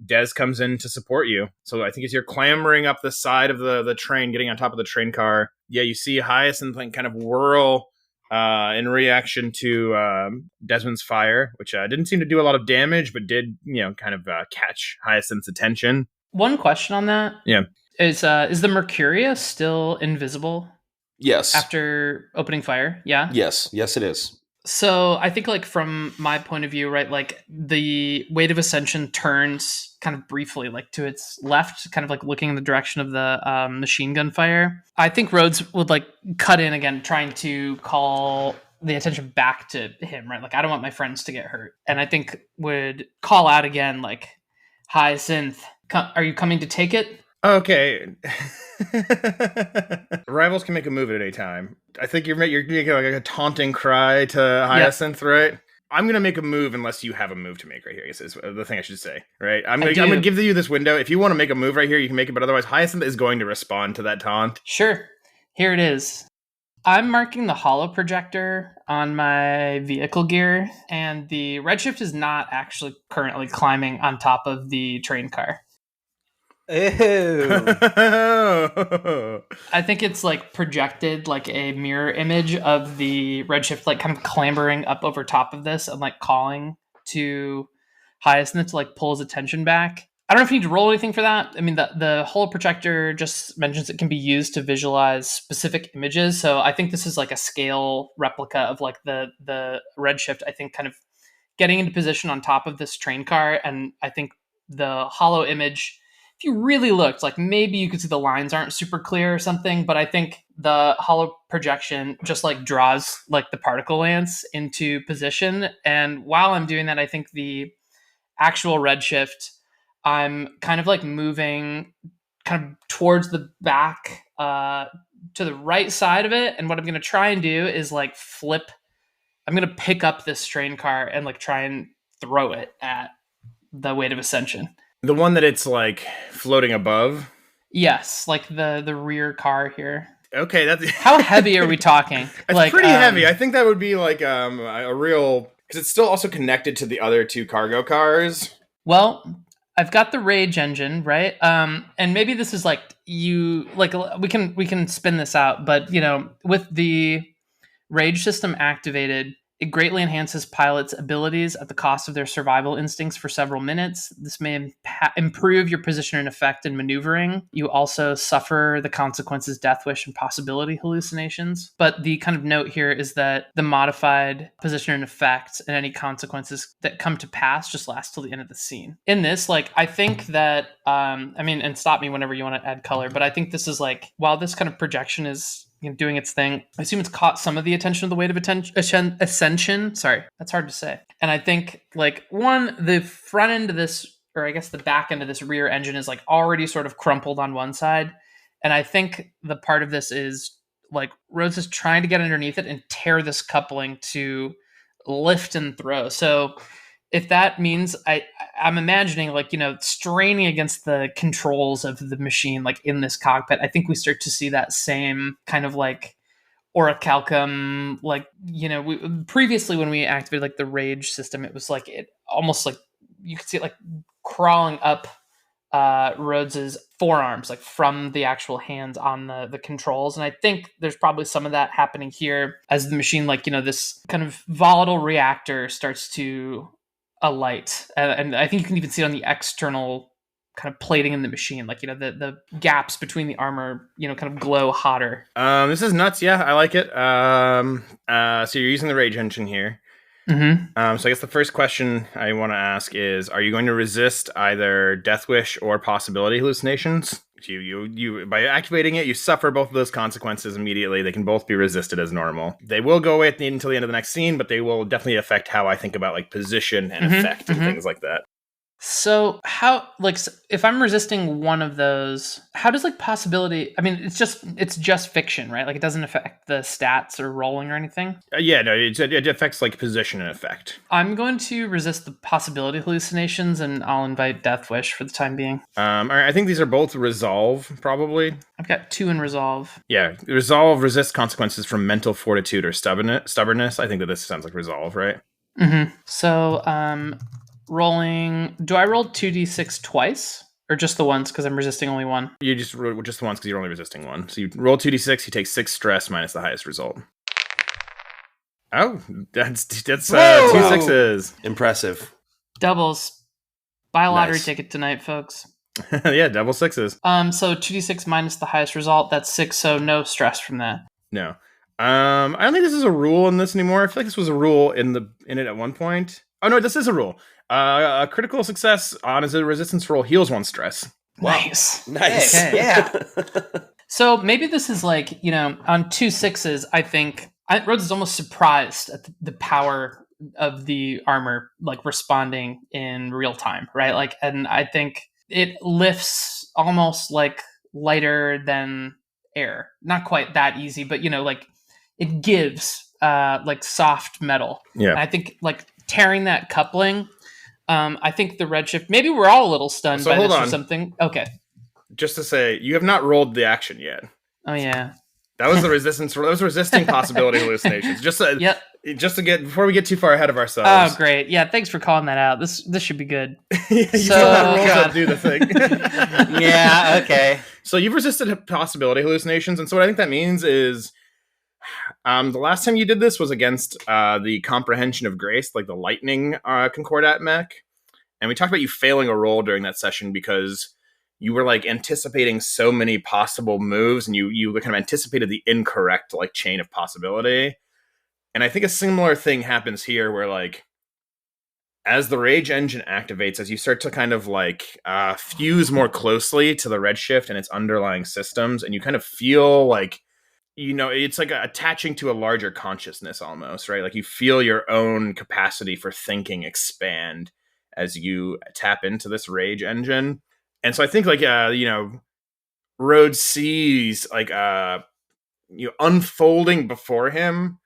Des comes in to support you. So I think as you're clambering up the side of the train, getting on top of the train car, you see Hyacinth kind of whirl in reaction to Desmond's fire, which didn't seem to do a lot of damage, but did, kind of catch Hyacinth's attention. One question on that. Yeah. Is the Mercuria still invisible? Yes. After opening fire? Yeah? Yes, it is. So I think like from my point of view, right, like the weight of ascension turns kind of briefly like to its left, kind of like looking in the direction of the machine gun fire. I think Rhodes would like cut in again, trying to call the attention back to him, right? Like, I don't want my friends to get hurt. And I think would call out again, like, Hyacinth, are you coming to take it? Okay. Rivals can make a move at any time. I think you're making like a taunting cry to Hyacinth, right? I'm going to make a move unless you have a move to make right here, I guess is the thing I should say, right? I'm going to give you this window. If you want to make a move right here, you can make it, but otherwise Hyacinth is going to respond to that taunt. Sure. Here it is. I'm marking the holo projector on my vehicle gear, and the Redshift is not actually currently climbing on top of the train car. Ew. I think it's like projected like a mirror image of the Redshift like kind of clambering up over top of this and like calling to Hyacinth to like pull his attention back. I don't know if you need to roll anything for that. I mean, the holo projector just mentions it can be used to visualize specific images. So I think this is like a scale replica of like the Redshift, I think kind of getting into position on top of this train car. And I think the holo image, if you really looked, like maybe you could see the lines aren't super clear or something, but I think the holo projection just like draws like the particle lance into position. And while I'm doing that, I think the actual Redshift, I'm kind of like moving kind of towards the back to the right side of it. And what I'm going to try and do is like flip. I'm going to pick up this train car and like try and throw it at the weight of ascension. The one that it's like floating above? Yes, like the rear car here. Okay, that's how heavy are we talking? It's like, pretty heavy. I think that would be like a real, because it's still also connected to the other two cargo cars. Well, I've got the Rage engine, right? And maybe this is like we can spin this out, but with the Rage system activated, it greatly enhances pilots' abilities at the cost of their survival instincts for several minutes. This may improve your position and effect in maneuvering. You also suffer the consequences, death wish, and possibility hallucinations. But the kind of note here is that the modified position and effect and any consequences that come to pass just last till the end of the scene. In this, I think that, and stop me whenever you want to add color, but I think this is while this kind of projection is doing its thing, I assume it's caught some of the attention of the weight of ascension. Sorry, that's hard to say. And I think the front end of this, or I guess the back end of this rear engine is already sort of crumpled on one side. And I think the part of this is like Rhodes is trying to get underneath it and tear this coupling to lift and throw. So if that means I'm imagining like, straining against the controls of the machine, like in this cockpit, I think we start to see that same kind of like orichalcum, like, previously when we activated like the rage system, it was like, it almost like you could see it like crawling up Rhodes's forearms, like from the actual hands on the controls. And I think there's probably some of that happening here as the machine, like, this kind of volatile reactor starts to alight. And I think you can even see it on the external kind of plating in the machine, like, the gaps between the armor, kind of glow hotter. This is nuts. Yeah, I like it. So you're using the rage engine here. Mm-hmm. So I guess the first question I want to ask is, are you going to resist either Death Wish or possibility hallucinations? You by activating it, you suffer both of those consequences immediately. They can both be resisted as normal. They will go away until the end of the next scene, but they will definitely affect how I think about like position and effect and things like that. So how, like, if I'm resisting one of those, how does like possibility, I mean, it's just fiction, right? Like it doesn't affect the stats or rolling or anything. Yeah, no, it affects like position and effect. I'm going to resist the possibility hallucinations and I'll invite Death Wish for the time being. All right, I think these are both resolve, probably. I've got 2 in resolve. Yeah, resolve resists consequences from mental fortitude or stubbornness. I think that this sounds like resolve, right? Mm-hmm. So, rolling, do I roll 2d6 twice or just the once because I'm resisting only one? You just roll just the once because you're only resisting one. So you roll 2d6, you take 6 stress minus the highest result. Oh, that's 2 6s. Impressive. Doubles. Buy a lottery Nice. ticket tonight, folks. Yeah, double 6s. So 2d6 minus the highest result, that's 6, so no stress from that. No. I don't think this is a rule in this anymore. I feel like this was a rule in it at one point. Oh no, this is a rule. A critical success on a resistance roll heals 1 stress. Wow. Nice. Okay. Yeah. So maybe this is like, on 2 6s, I think Rhodes is almost surprised at the power of the armor, like responding in real time, right? Like, and I think it lifts almost like lighter than air. Not quite that easy, but like it gives like soft metal. Yeah. And I think like tearing that coupling, I think the Redshift, maybe we're all a little stunned by this or something. Okay. Just to say, you have not rolled the action yet. Oh yeah. That was the resistance. That was resisting possibility hallucinations. Just to get before we get too far ahead of ourselves. Oh great. Yeah, thanks for calling that out. This should be good. You still have rolls to do the thing. Yeah, okay. So you've resisted possibility hallucinations, and so what I think that means is the last time you did this was against the comprehension of grace, like the lightning concordat mech. And we talked about you failing a roll during that session because you were like anticipating so many possible moves, and you kind of anticipated the incorrect like chain of possibility. And I think a similar thing happens here where like as the rage engine activates, as you start to kind of like fuse more closely to the Redshift and its underlying systems, and you kind of feel like, it's like attaching to a larger consciousness almost, right? Like you feel your own capacity for thinking expand as you tap into this rage engine. And so I think like, Rhodes sees like, unfolding before him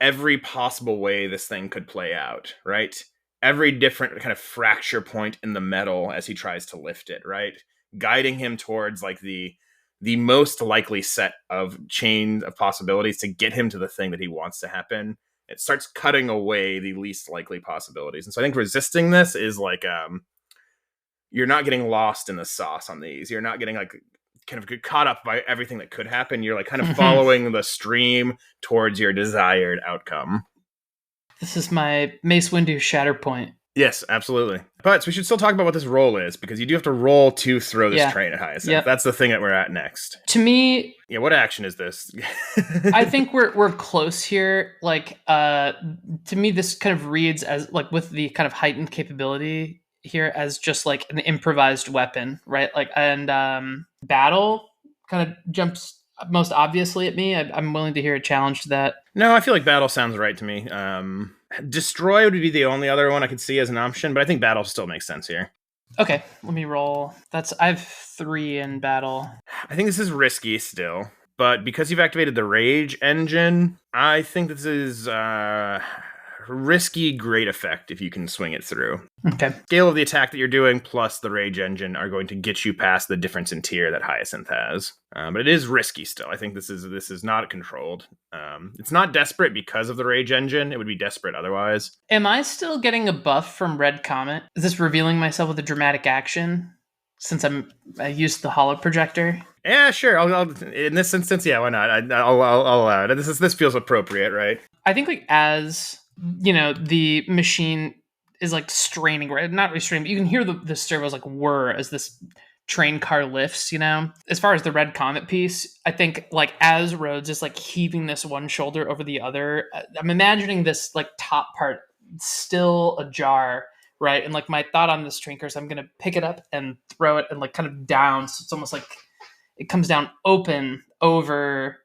every possible way this thing could play out, right? Every different kind of fracture point in the metal as he tries to lift it, right? Guiding him towards like the most likely set of chain of possibilities to get him to the thing that he wants to happen. It starts cutting away the least likely possibilities. And so I think resisting this is like, you're not getting lost in the sauce on these. You're not getting like kind of caught up by everything that could happen. You're like kind of following the stream towards your desired outcome. This is my Mace Windu shatter point. Yes, absolutely. But we should still talk about what this roll is, because you do have to roll to throw this train at Hyacinth. Yep. That's the thing that we're at next. To me... Yeah, what action is this? I think we're close here. Like, to me, this kind of reads as, like, with the kind of heightened capability here as just, like, an improvised weapon, right? Like, and battle kind of jumps most obviously at me. I'm willing to hear a challenge to that. No, I feel like battle sounds right to me. Destroy would be the only other one I could see as an option, but I think battle still makes sense here. Okay, let me roll. I have 3 in battle. I think this is risky still, but because you've activated the rage engine, I think this is risky great effect if you can swing it through. Okay. Scale of the attack that you're doing plus the rage engine are going to get you past the difference in tier that Hyacinth has. But it is risky still. I think this is not controlled. It's not desperate because of the rage engine. It would be desperate otherwise. Am I still getting a buff from Red Comet? Is this revealing myself with a dramatic action since I used the holo projector? Yeah, sure. I'll in this instance, yeah, why not? I'll allow it. This feels appropriate, right? I think like as the machine is like straining, right? Not really straining, but you can hear the servos like whir as this train car lifts, As far as the Red Comet piece, I think like as Rhodes is like heaving this one shoulder over the other, I'm imagining this like top part still ajar, right? And like my thought on this train car is I'm going to pick it up and throw it and like kind of down. So it's almost like it comes down open over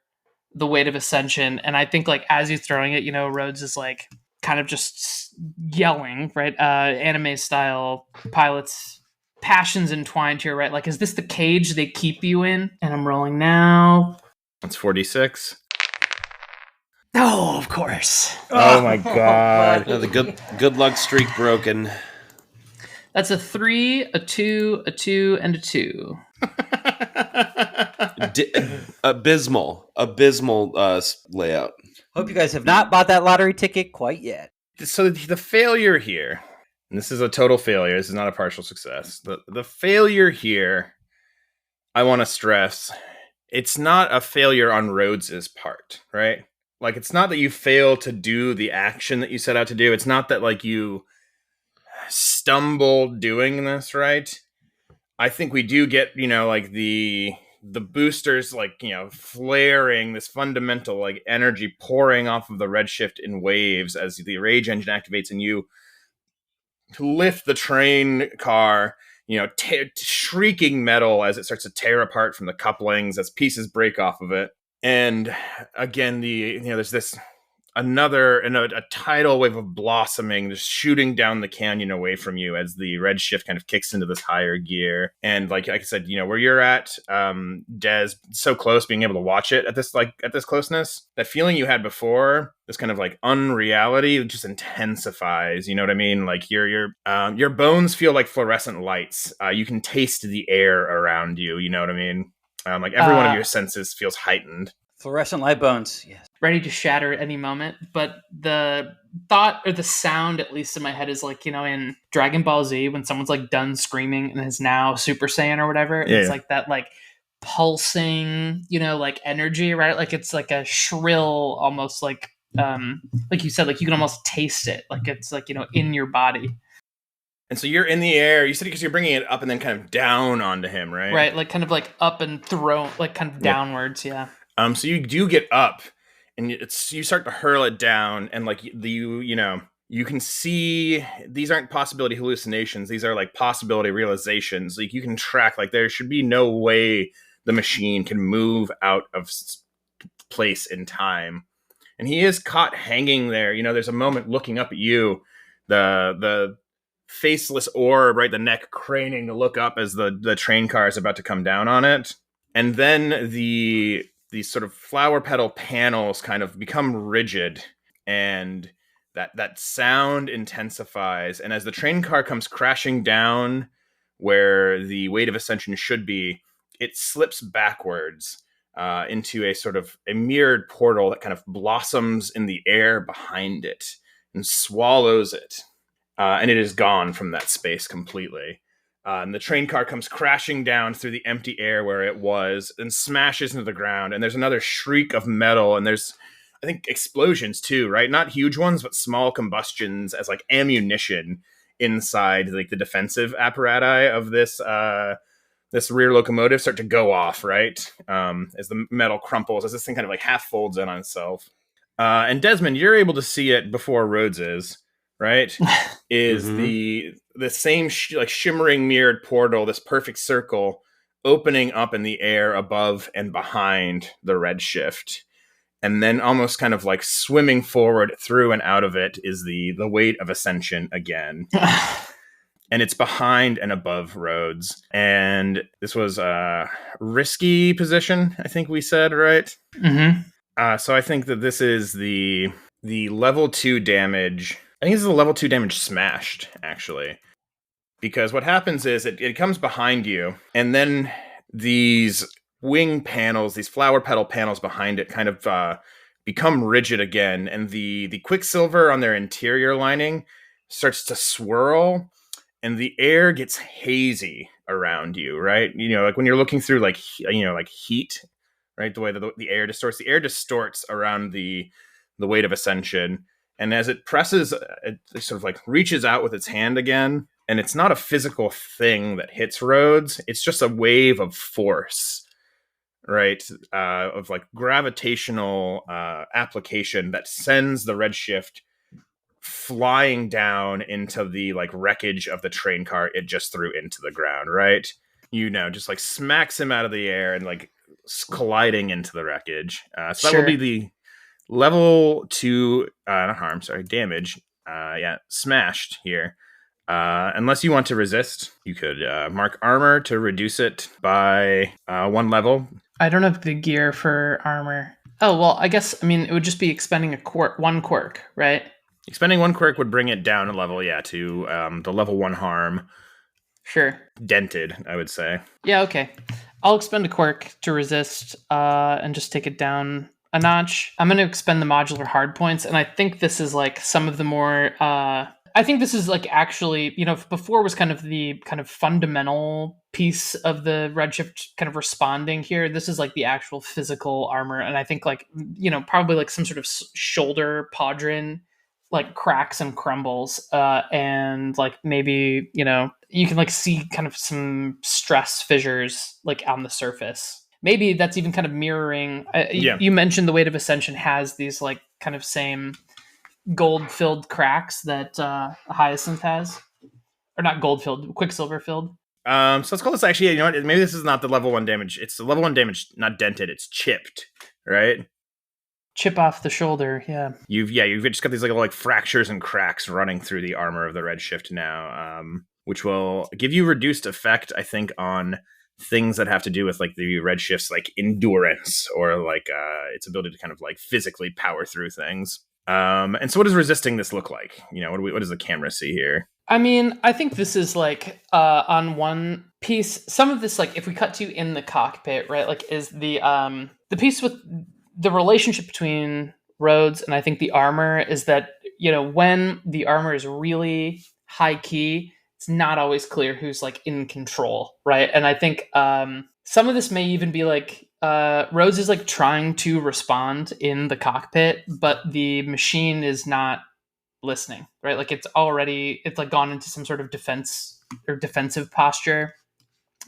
the weight of ascension. And I think like as you're throwing it, Rhodes is like kind of just yelling, right? Anime style, pilots passions entwined here, right? Like, is this the cage they keep you in? And I'm rolling now. That's 46. Oh, of course. Oh my god. The good luck streak broken. That's a 3, a 2, a 2, and a 2. Abysmal layout. Hope you guys have not bought that lottery ticket quite yet. So the failure here, and this is a total failure, this is not a partial success. The failure here, I want to stress, it's not a failure on Rhodes' part, right? Like, it's not that you fail to do the action that you set out to do. It's not that, like, you stumbled doing this, right? I think we do get, like, the boosters, like, flaring, this fundamental, like, energy pouring off of the Redshift in waves as the rage engine activates and you lift the train car, shrieking metal as it starts to tear apart from the couplings as pieces break off of it. And again, there's this a tidal wave of blossoming just shooting down the canyon away from you as the Redshift kind of kicks into this higher gear. And like I said, where you're at, Des, so close, being able to watch it at this closeness, that feeling you had before, this kind of like unreality just intensifies. You know what I mean? Like your bones feel like fluorescent lights. You can taste the air around you. You know what I mean? Like every one of your senses feels heightened. Fluorescent light bones, yes. Ready to shatter at any moment. But the thought or the sound, at least in my head, is like, in Dragon Ball Z, when someone's like done screaming and is now Super Saiyan or whatever. Yeah. It's like that like pulsing, like energy, right? Like it's like a shrill, almost like you said, like you can almost taste it. Like it's like, in your body. And so you're in the air. You said because you're bringing it up and then kind of down onto him, right? Right, like kind of like up and thrown, like kind of downwards, yeah. So you do get up, and you start to hurl it down, and like you can see these aren't possibility hallucinations; these are like possibility realizations. Like you can track, like there should be no way the machine can move out of place in time, and he is caught hanging there. There's a moment looking up at you, the faceless orb, right? The neck craning to look up as the train car is about to come down on it, and then these sort of flower petal panels kind of become rigid, and that sound intensifies. And as the train car comes crashing down where the weight of ascension should be, it slips backwards into a sort of a mirrored portal that kind of blossoms in the air behind it and swallows it. And it is gone from that space completely. And the train car comes crashing down through the empty air where it was and smashes into the ground. And there's another shriek of metal. And there's, I think, explosions too, right? Not huge ones, but small combustions as like ammunition inside like the defensive apparatus of this rear locomotive start to go off, right? As the metal crumples, as this thing kind of like half folds in on itself. And Desmond, you're able to see it before Rhodes is. Right, is the same shimmering mirrored portal, this perfect circle opening up in the air above and behind the Redshift, and then almost kind of like swimming forward through and out of it is the weight of ascension again. and it's behind and above Rhodes. And this was a risky position, I think we said, right? Mm-hmm. So I think that this is the level 2 damage. I think this is the level 2 damage smashed, actually. Because what happens is it comes behind you, and then these wing panels, these flower petal panels behind it kind of become rigid again, and the quicksilver on their interior lining starts to swirl, and the air gets hazy around you, right? You know, like when you're looking through like heat, right? The way that the air distorts around the weight of ascension. And as it presses, it sort of like reaches out with its hand again. And it's not a physical thing that hits Rhodes. It's just a wave of force, right? Of like gravitational application that sends the Redshift flying down into the like wreckage of the train car it just threw into the ground, right? You know, just like smacks him out of the air and like colliding into the wreckage. So that will be the level 2 not harm, sorry, damage. Smashed here. Unless you want to resist, you could mark armor to reduce it by 1 level. I don't have the gear for armor. Oh, well, I guess, I mean, it would just be expending one quirk, right? Expending 1 quirk would bring it down a level, to the level 1 harm. Sure. Dented, I would say. Yeah, okay. I'll expend a quirk to resist and just take it down a notch. I'm going to expend the modular hard points, and I think this is like some of the more... I think this is like actually, you know, before was kind of the kind of fundamental piece of the Redshift kind of responding here. This is like the actual physical armor. And I think like, you know, probably like some sort of shoulder podrin like cracks and crumbles. And like maybe, you know, you can like see kind of some stress fissures like on the surface. Maybe that's even kind of mirroring. You mentioned the weight of ascension has these like kind of same gold-filled cracks that Hyacinth has. Or not gold-filled, Quicksilver-filled. So let's call this actually, you know what, maybe this is not the level 1 damage. It's the level 1 damage, not dented, it's chipped, right? Chip off the shoulder, yeah. You've just got these like fractures and cracks running through the armor of the Redshift now, which will give you reduced effect, I think, on things that have to do with like the Redshift's like endurance or like its ability to kind of like physically power through things. And so what does resisting this look like? You know, what does the camera see here? I mean, I think this is like on one piece, some of this, like if we cut to in the cockpit, right, like is the piece with the relationship between Rhodes and I think the armor is that, you know, when the armor is really high key, it's not always clear who's like in control, right? And I think some of this may even be like Rhodes is like trying to respond in the cockpit, but the machine is not listening, right? Like it's like gone into some sort of defense or defensive posture,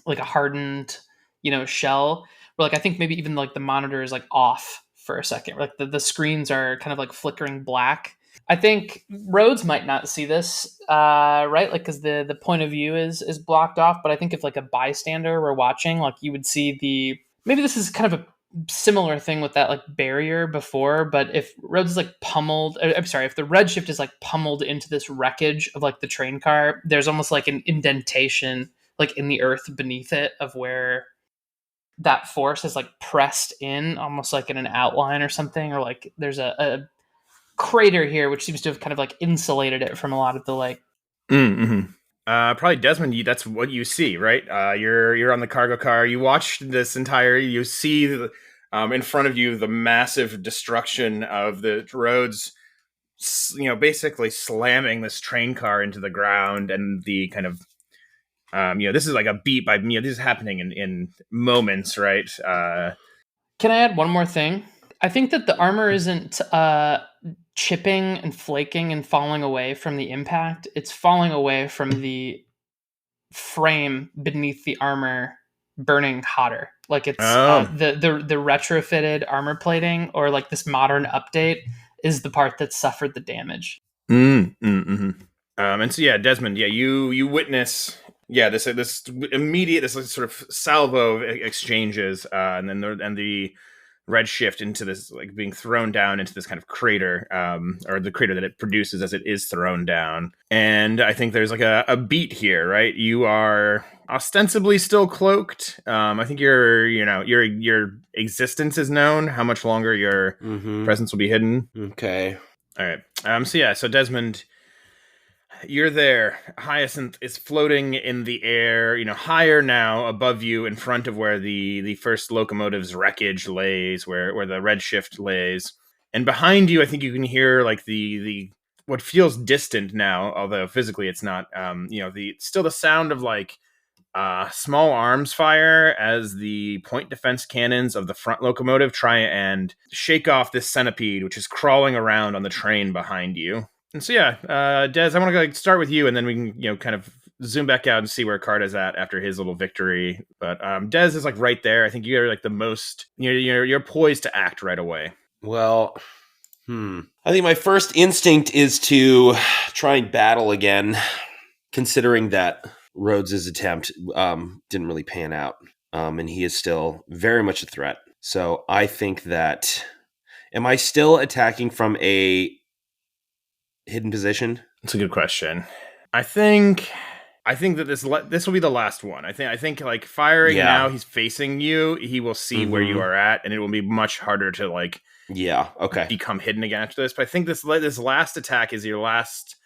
like a hardened, you know, shell. Where like I think maybe even like the monitor is like off for a second. Like the screens are kind of like flickering black. I think Rhodes might not see this, right? Like because the point of view is blocked off. But I think if like a bystander were watching, like you would see maybe this is kind of a similar thing with that like barrier before, but if Rhodes is like pummeled, I'm sorry, if the Redshift is like pummeled into this wreckage of like the train car, there's almost like an indentation like in the earth beneath it of where that force is like pressed in almost like in an outline or something, or like there's a crater here which seems to have kind of like insulated it from a lot of the like probably Desmond, that's what you see, right? You're on the cargo car. You watch this entire. You see in front of you the massive destruction of the Rhodes. You know, basically slamming this train car into the ground, and the kind of you know, this is like a beat by me. This is happening in moments, right? Can I add one more thing? I think that the armor isn't chipping and flaking and falling away from the impact. It's falling away from the frame beneath the armor burning hotter. Like it's the retrofitted armor plating or like this modern update is the part that suffered the damage. And so yeah, Desmond, you witness this immediate, this sort of salvo of exchanges, and then the redshift into this, like being thrown down into this kind of crater, or the crater that it produces as it is thrown down. And I think there's like a beat here, right? You are ostensibly still cloaked. I think your existence is known, how much longer your presence will be hidden. Okay. All right. So Desmond, you're there. Hyacinth is floating in the air, higher now above you, in front of where the first locomotive's wreckage lays, where the Redshift lays. And behind you, I think you can hear like the what feels distant now, although physically it's not. Still the sound of like small arms fire as the point defense cannons of the front locomotive try and shake off this centipede, which is crawling around on the train behind you. And so, Des, I want to start with you, and then we can, kind of zoom back out and see where Carta's at after his little victory. But Des is like right there. I think you're like the most, you're poised to act right away. Well, I think my first instinct is to try and battle again, considering that Rhodes' attempt didn't really pan out, and he is still very much a threat. So I think that, am I still attacking from a hidden position? That's a good question. I think that this will be the last one. I think like firing now, he's facing you. He will see where you are at, and it will be much harder to like become hidden again after this. But I think this last attack is your last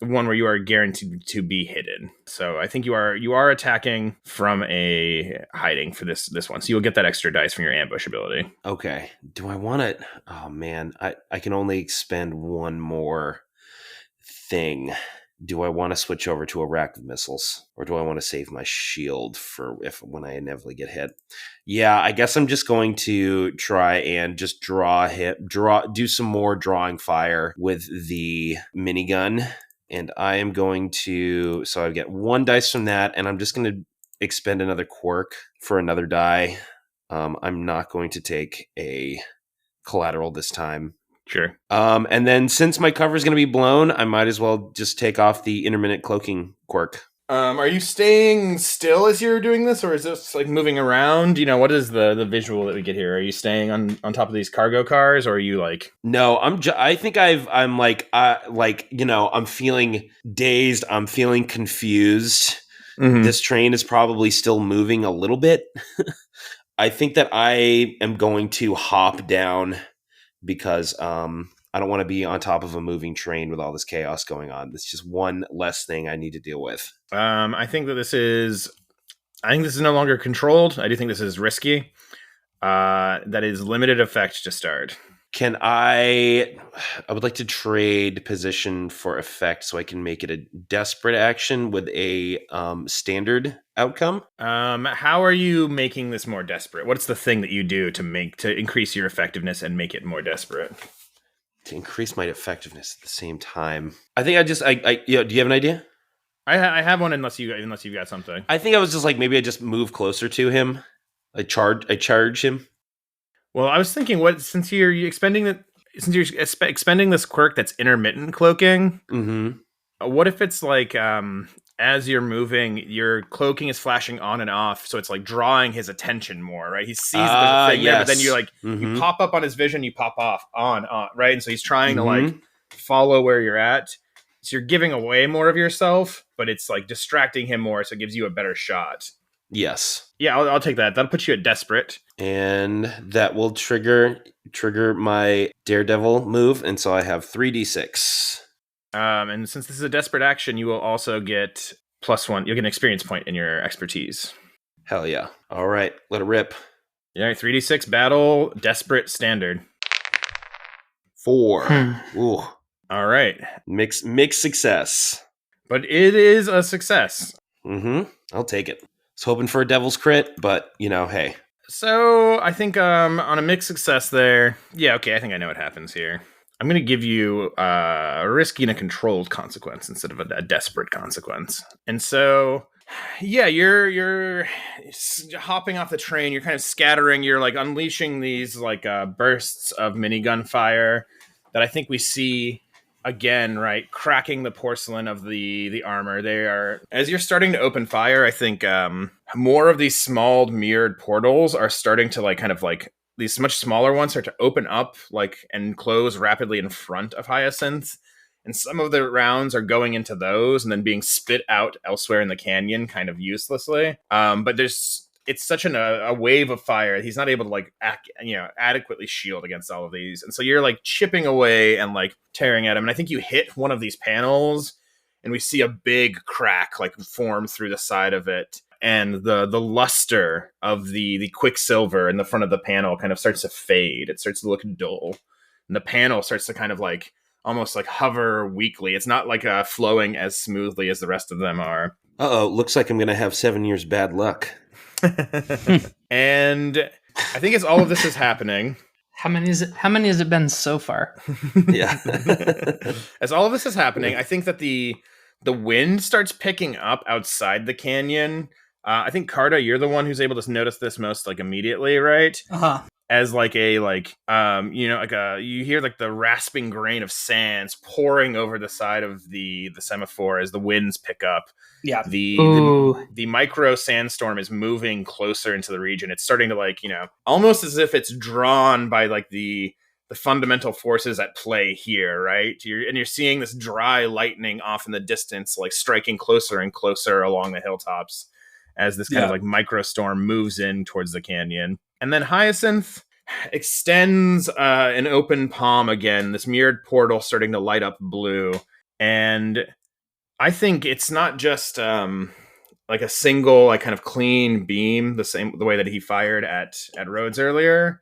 one where you are guaranteed to be hidden. So I think you are attacking from a hiding for this one. So you'll get that extra dice from your ambush ability. Okay. Do I want it? Oh man, I can only expend one more thing. Do I want to switch over to a rack of missiles, or do I want to save my shield for when I inevitably get hit? Yeah, I guess I'm just going to try and just do some more drawing fire with the minigun. And I am going to, so I get one dice from that, and I'm just going to expend another quirk for another die. I'm not going to take a collateral this time. Sure. And then since my cover is going to be blown, I might as well just take off the intermittent cloaking quirk. Are you staying still as you're doing this, or is this like moving around? What is the visual that we get here? Are you staying on top of these cargo cars, or are you like? No, I think I'm feeling dazed. I'm feeling confused. Mm-hmm. This train is probably still moving a little bit. I think that I am going to hop down because I don't want to be on top of a moving train with all this chaos going on. It's just one less thing I need to deal with. I think this is no longer controlled. I do think this is risky. That is limited effect to start. Can I would like to trade position for effect so I can make it a desperate action with a standard outcome. How are you making this more desperate? What's the thing that you do to increase your effectiveness and make it more desperate? To increase my effectiveness at the same time. I think do you have an idea? I have one unless you've got something. I think I was just like, maybe I just move closer to him. I charge him. Well, I was thinking, since you're expending this quirk that's intermittent cloaking, what if it's like as you're moving, your cloaking is flashing on and off, so it's like drawing his attention more, right? He sees the thing there, but then you pop up on his vision, you pop off on, right? And so he's trying to like follow where you're at. So you're giving away more of yourself, but it's like distracting him more, so it gives you a better shot. Yes. Yeah, I'll take that. That'll put you at desperate. And that will trigger my daredevil move, and so I have 3d6. And since this is a desperate action, you will also get +1. You'll get an experience point in your expertise. Hell yeah. All right, let it rip. Yeah, 3d6 battle, desperate standard. 4. Ooh. All right. Mixed success. But it is a success. I'll take it. I was hoping for a devil's crit, but, hey. So, I think on a mixed success there, yeah, okay, I think I know what happens here. I'm going to give you a risky and a controlled consequence instead of a desperate consequence. And so, yeah, you're hopping off the train, you're kind of scattering, you're like unleashing these like bursts of minigun fire that I think we see again, right, cracking the porcelain of the armor. They are, as you're starting to open fire, I think more of these small mirrored portals are starting to like kind of like these much smaller ones start to open up and close rapidly in front of Hyacinth. And some of the rounds are going into those and then being spit out elsewhere in the canyon kind of uselessly. But it's such a wave of fire. He's not able to adequately shield against all of these. And so you're chipping away and tearing at him. And I think you hit one of these panels and we see a big crack form through the side of it. And the luster of the quicksilver in the front of the panel kind of starts to fade. It starts to look dull. And the panel starts to kind of almost hover weakly. It's not flowing as smoothly as the rest of them are. Uh-oh, looks like I'm going to have 7 years bad luck. And I think as all of this is happening... How many has it been so far? Yeah. As all of this is happening, I think that the wind starts picking up outside the canyon. I think, Carta, you're the one who's able to notice this most immediately, right? Uh-huh. As you hear the rasping grain of sands pouring over the side of the semaphore as the winds pick up. Yeah. The micro sandstorm is moving closer into the region. It's starting to almost as if it's drawn by the fundamental forces at play here, right? You're seeing this dry lightning off in the distance, striking closer and closer along the hilltops as this kind of micro storm moves in towards the canyon. And then Hyacinth extends an open palm again, this mirrored portal starting to light up blue. And I think it's not just a single kind of clean beam, the way that he fired at Rhodes earlier.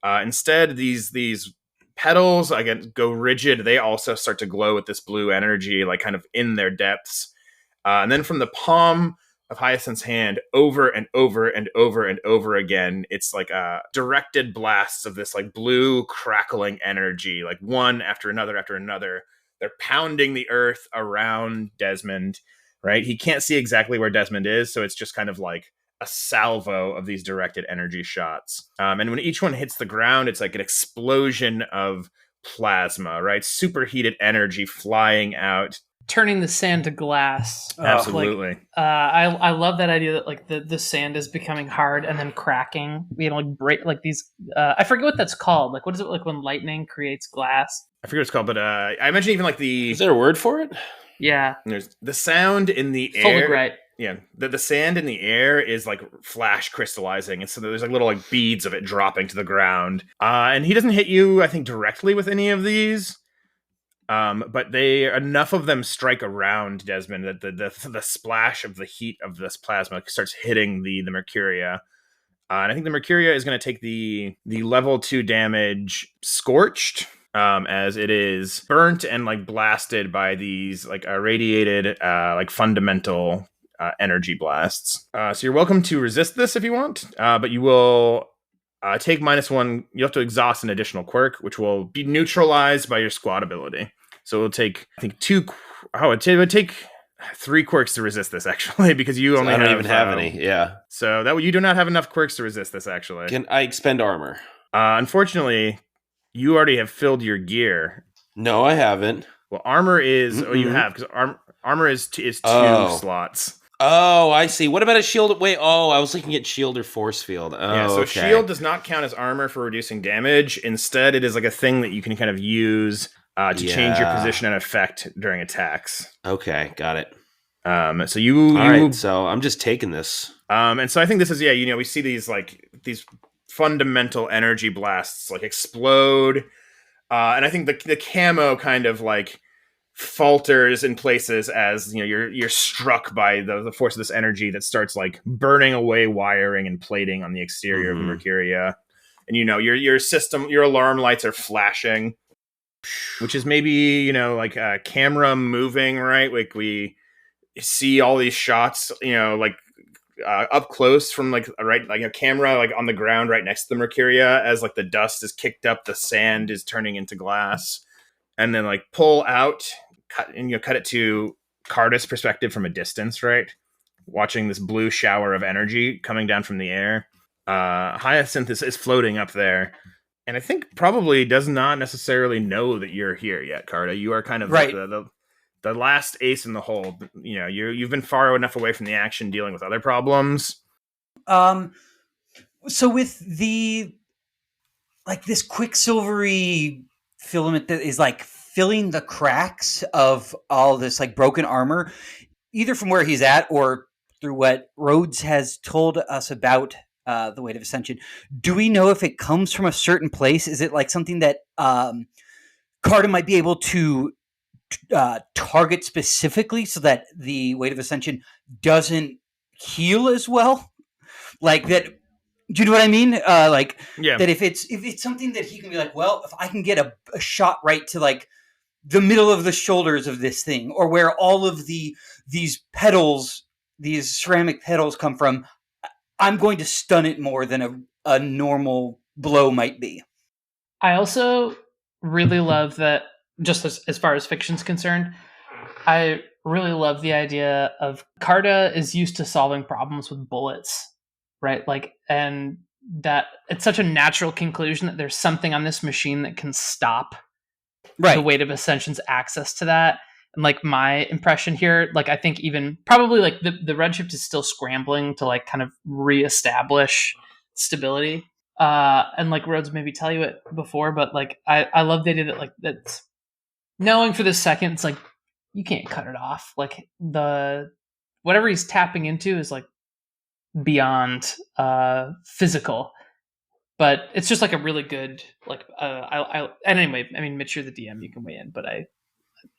Instead, these petals again go rigid. They also start to glow with this blue energy, kind of in their depths. And then from the palm of Hyacinth's hand, over and over and over and over again, it's directed blasts of this blue crackling energy, one after another after another. They're pounding the earth around Desmond, right? He can't see exactly where Desmond is, so it's just kind of a salvo of these directed energy shots. And when each one hits the ground, it's an explosion of plasma, right? Superheated energy flying out. Turning the sand to glass. Absolutely. I love that idea that the sand is becoming hard and then cracking. Break these. I forget what that's called. What is it when lightning creates glass? I forget what it's called, but I imagine even Is there a word for it? Yeah. There's the sound in the air. Fully right. Yeah, the sand in the air is flash crystallizing, and so there's little beads of it dropping to the ground. And he doesn't hit you, I think, directly with any of these. But enough of them strike around Desmond that the splash of the heat of this plasma starts hitting the Mercuria. And I think the Mercuria is going to take the level 2 damage scorched, as it is burnt and blasted by these irradiated fundamental energy blasts. So you're welcome to resist this if you want, but you will take -1. You have to exhaust an additional quirk, which will be neutralized by your squad ability. So it'll take, I think, it would take 3 quirks to resist this, actually, because you only don't even have any. Yeah. So you do not have enough quirks to resist this, actually. Can I expend armor? Unfortunately, you already have filled your gear. No, I haven't. Well, armor is... Oh, you have, because armor is 2 slots. Oh, I see. What about a shield? Wait, I was looking at shield or force field. Oh, yeah, so okay. Shield does not count as armor for reducing damage. Instead, it is a thing that you can kind of use to change your position and effect during attacks. Okay, got it. So you... All right, so I'm just taking this. And so I think this is, we see these fundamental energy blasts explode. And I think the camo kind of falters in places as you're struck by the force of this energy that starts burning away wiring and plating on the exterior of the Mercuria. And your system, your alarm lights are flashing, which is maybe a camera moving, right? We see all these shots up close from a camera on the ground right next to the Mercuria as the dust is kicked up, the sand is turning into glass, and then pull out, cut it to Carta's perspective from a distance, right? Watching this blue shower of energy coming down from the air. Hyacinth is floating up there, and I think probably does not necessarily know that you're here yet, Carta. You are kind of right. The last ace in the hole. You've been far enough away from the action dealing with other problems. So with the like this quicksilvery filament that is like filling the cracks of all this like broken armor, either from where he's at or through what Rhodes has told us about the Weight of Ascension. Do we know if it comes from a certain place? Is it like something that Carta might be able to target specifically so that the Weight of Ascension doesn't heal as well? Like that. Do you know what I mean? That if it's something that he can be like, well, if I can get a shot right to like the middle of the shoulders of this thing, or where all of these petals, these ceramic petals come from, I'm going to stun it more than a normal blow might be. I also really love that, just as far as fiction's concerned, I really love the idea of Carta is used to solving problems with bullets, right? Like, and that it's such a natural conclusion that there's something on this machine that can stop the Weight of Ascension's access to that. And like my impression here, like I think even probably like the Redshift is still scrambling to like kind of reestablish stability. And like Rhodes maybe tell you it before, but like I love the idea that like that's knowing for this second, it's like you can't cut it off. Like the whatever he's tapping into is like beyond physical. But it's just like a really good like and anyway, I mean Mitch, you're the DM, you can weigh in, but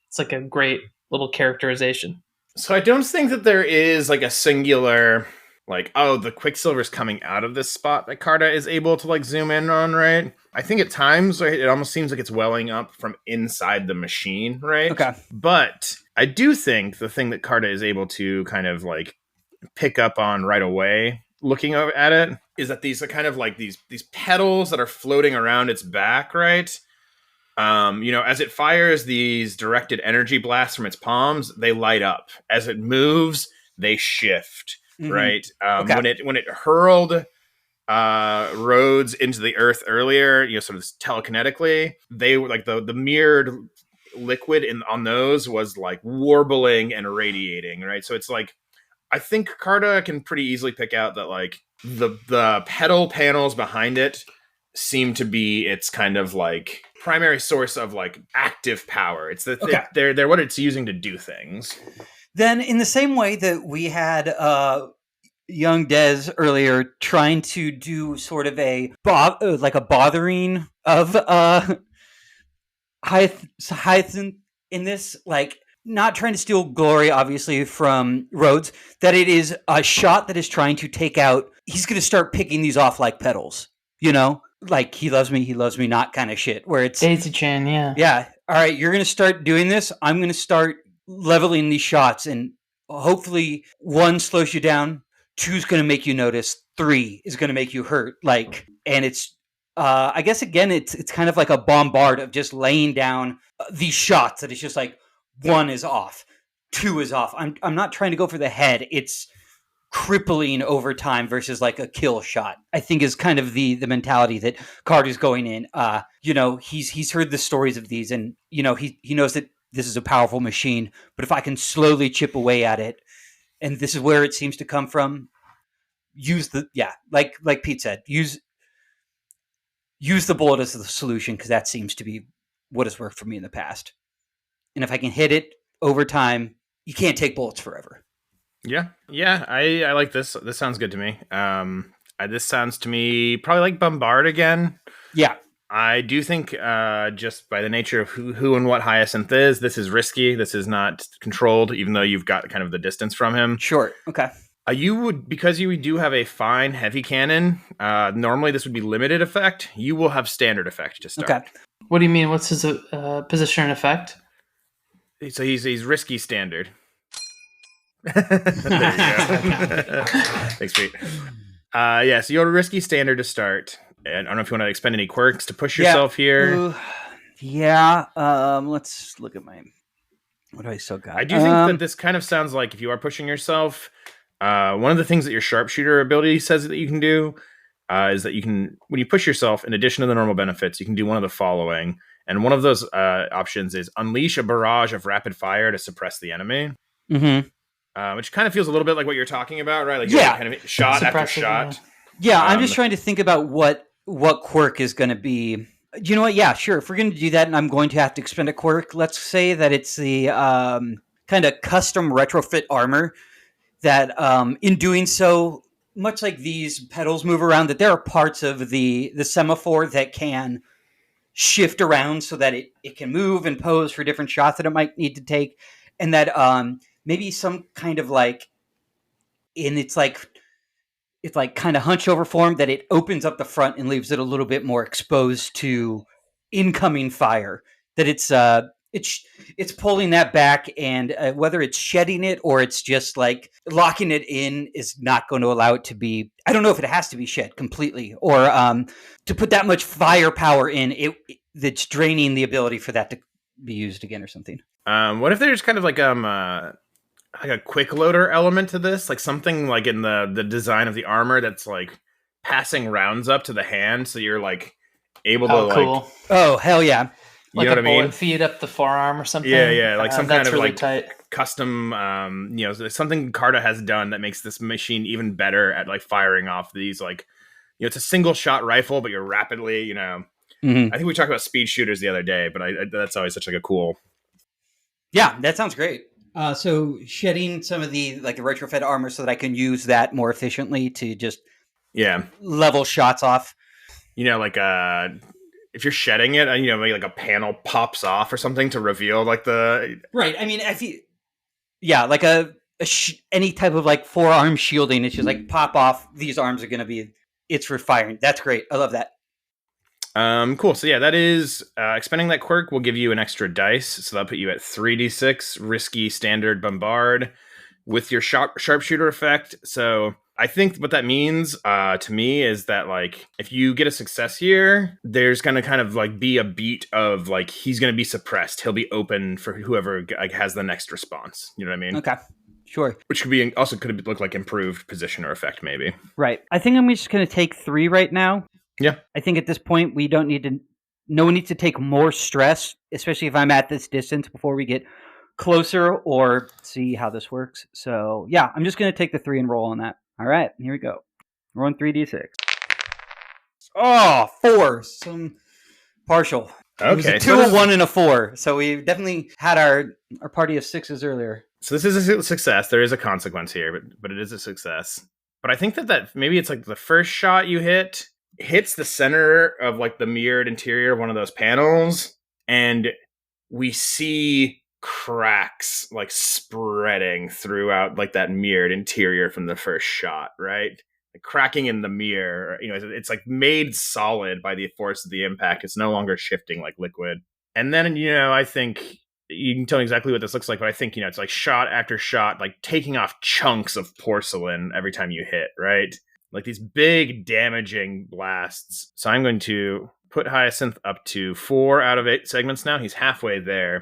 it's like a great little characterization. So I don't think that there is like a singular like, oh, the Quicksilver's coming out of this spot that Carta is able to like zoom in on, right? I think at times right, it almost seems like it's welling up from inside the machine, right? Okay. But I do think the thing that Carta is able to kind of like pick up on right away looking at it is that these are kind of like these petals that are floating around its back, right? As it fires these directed energy blasts from its palms, they light up. As it moves, they shift, right? When it hurled Rhodes into the earth earlier, sort of telekinetically, they were like the mirrored liquid on those was like warbling and radiating, right? So it's like, I think Carta can pretty easily pick out that like the pedal panels behind it seem to be its kind of like primary source of like active power. It's they're what it's using to do things. Then in the same way that we had young Des earlier trying to do sort of a bothering of Hyacinth in this, like not trying to steal glory, obviously, from Rhodes, that it is a shot that is trying to take out. He's going to start picking these off like petals, like he loves me not kind of shit, where it's daisy chain. Yeah. All right. You're going to start doing this. I'm going to start leveling these shots, and hopefully 1 slows you down. 2's going to make you notice. 3 is going to make you hurt. Like, and it's, I guess again, it's kind of like a bombard of just laying down these shots that it's just like, 1 is off, 2 is off. I'm not trying to go for the head. It's crippling over time versus like a kill shot, I think is kind of the mentality that Carter's going in. He's heard the stories of these, and he knows that this is a powerful machine, but if I can slowly chip away at it, and this is where it seems to come from, like Pete said, use the bullet as the solution, because that seems to be what has worked for me in the past. And if I can hit it over time, you can't take bullets forever. Yeah, I like this. This sounds good to me. This sounds to me probably like Bombard again. Yeah. I do think just by the nature of who and what Hyacinth is, this is risky. This is not controlled, even though you've got kind of the distance from him. Sure. Okay. Because you do have a fine heavy cannon, normally this would be limited effect. You will have standard effect to start. Okay. What do you mean? What's his position and effect? So he's risky standard. There you go. Thanks, Pete. So you have a risky standard to start. And I don't know if you want to expend any quirks to push yourself here. Let's look at what do I still got? I do think that this kind of sounds like if you are pushing yourself, one of the things that your sharpshooter ability says that you can do is that you can, when you push yourself, in addition to the normal benefits, you can do one of the following. And one of those options is unleash a barrage of rapid fire to suppress the enemy. Mm-hmm. Which kind of feels a little bit like what you're talking about, right? Like kind of shot after shot. Yeah, I'm just trying to think about what what quirk is going to be. You know what? Yeah, sure. If we're going to do that and I'm going to have to expend a quirk, let's say that it's the kind of custom retrofit armor that in doing so, much like these pedals move around, that there are parts of the semaphore that can shift around so that it can move and pose for different shots that it might need to take. And that maybe some kind of like, in it's like kind of hunch over form, that it opens up the front and leaves it a little bit more exposed to incoming fire. That it's pulling that back, and whether it's shedding it or it's just like locking it in is not going to allow it to be. I don't know if it has to be shed completely or to put that much firepower in it that's draining the ability for that to be used again or something. What if there's kind of like a quick loader element to this, like something like in the design of the armor that's like passing rounds up to the hand, so you're like able to cool. like, oh hell yeah, you know what I mean? Feed up the forearm or something. Yeah, like some kind of really like tight. custom, something Carta has done that makes this machine even better at like firing off these like, it's a single shot rifle, but you're rapidly, Mm-hmm. I think we talked about speed shooters the other day, but that's always such like a cool. Yeah, that sounds great. So shedding some of the like the retrofit armor so that I can use that more efficiently to just level shots off. Like if you're shedding it, maybe like a panel pops off or something to reveal like the right. I mean, if you like any type of like forearm shielding, it's just like pop off. These arms are going to be it's for firing. That's great. I love that. Cool. So yeah, that is expending that quirk will give you an extra dice, so that'll put you at 3d6 risky standard bombard with your sharpshooter effect. So I think what that means to me is that like if you get a success here, there's gonna kind of like be a beat of like he's gonna be suppressed. He'll be open for whoever like has the next response. You know what I mean? Okay. Sure. Which could be also could look like improved position or effect maybe. Right. I think I'm just gonna take 3 right now. Yeah. I think at this point no one needs to take more stress, especially if I'm at this distance before we get closer or see how this works. So yeah, I'm just going to take the 3 and roll on that. All right, here we go. We're on 3d6. Oh, 4. Some partial. Okay. It was a 2, a 1, and a 4. So we definitely had our party of 6s earlier. So this is a success. There is a consequence here, but it is a success. But I think that maybe it's like the first shot you hits the center of like the mirrored interior of one of those panels, and we see cracks like spreading throughout like that mirrored interior from the first shot, right? Like cracking in the mirror, it's like made solid by the force of the impact. It's no longer shifting like liquid. And then, I think you can tell me exactly what this looks like, but I think, it's like shot after shot, like taking off chunks of porcelain every time you hit, right? Like these big damaging blasts. So I'm going to put Hyacinth up to 4 out of 8 segments now. He's halfway there.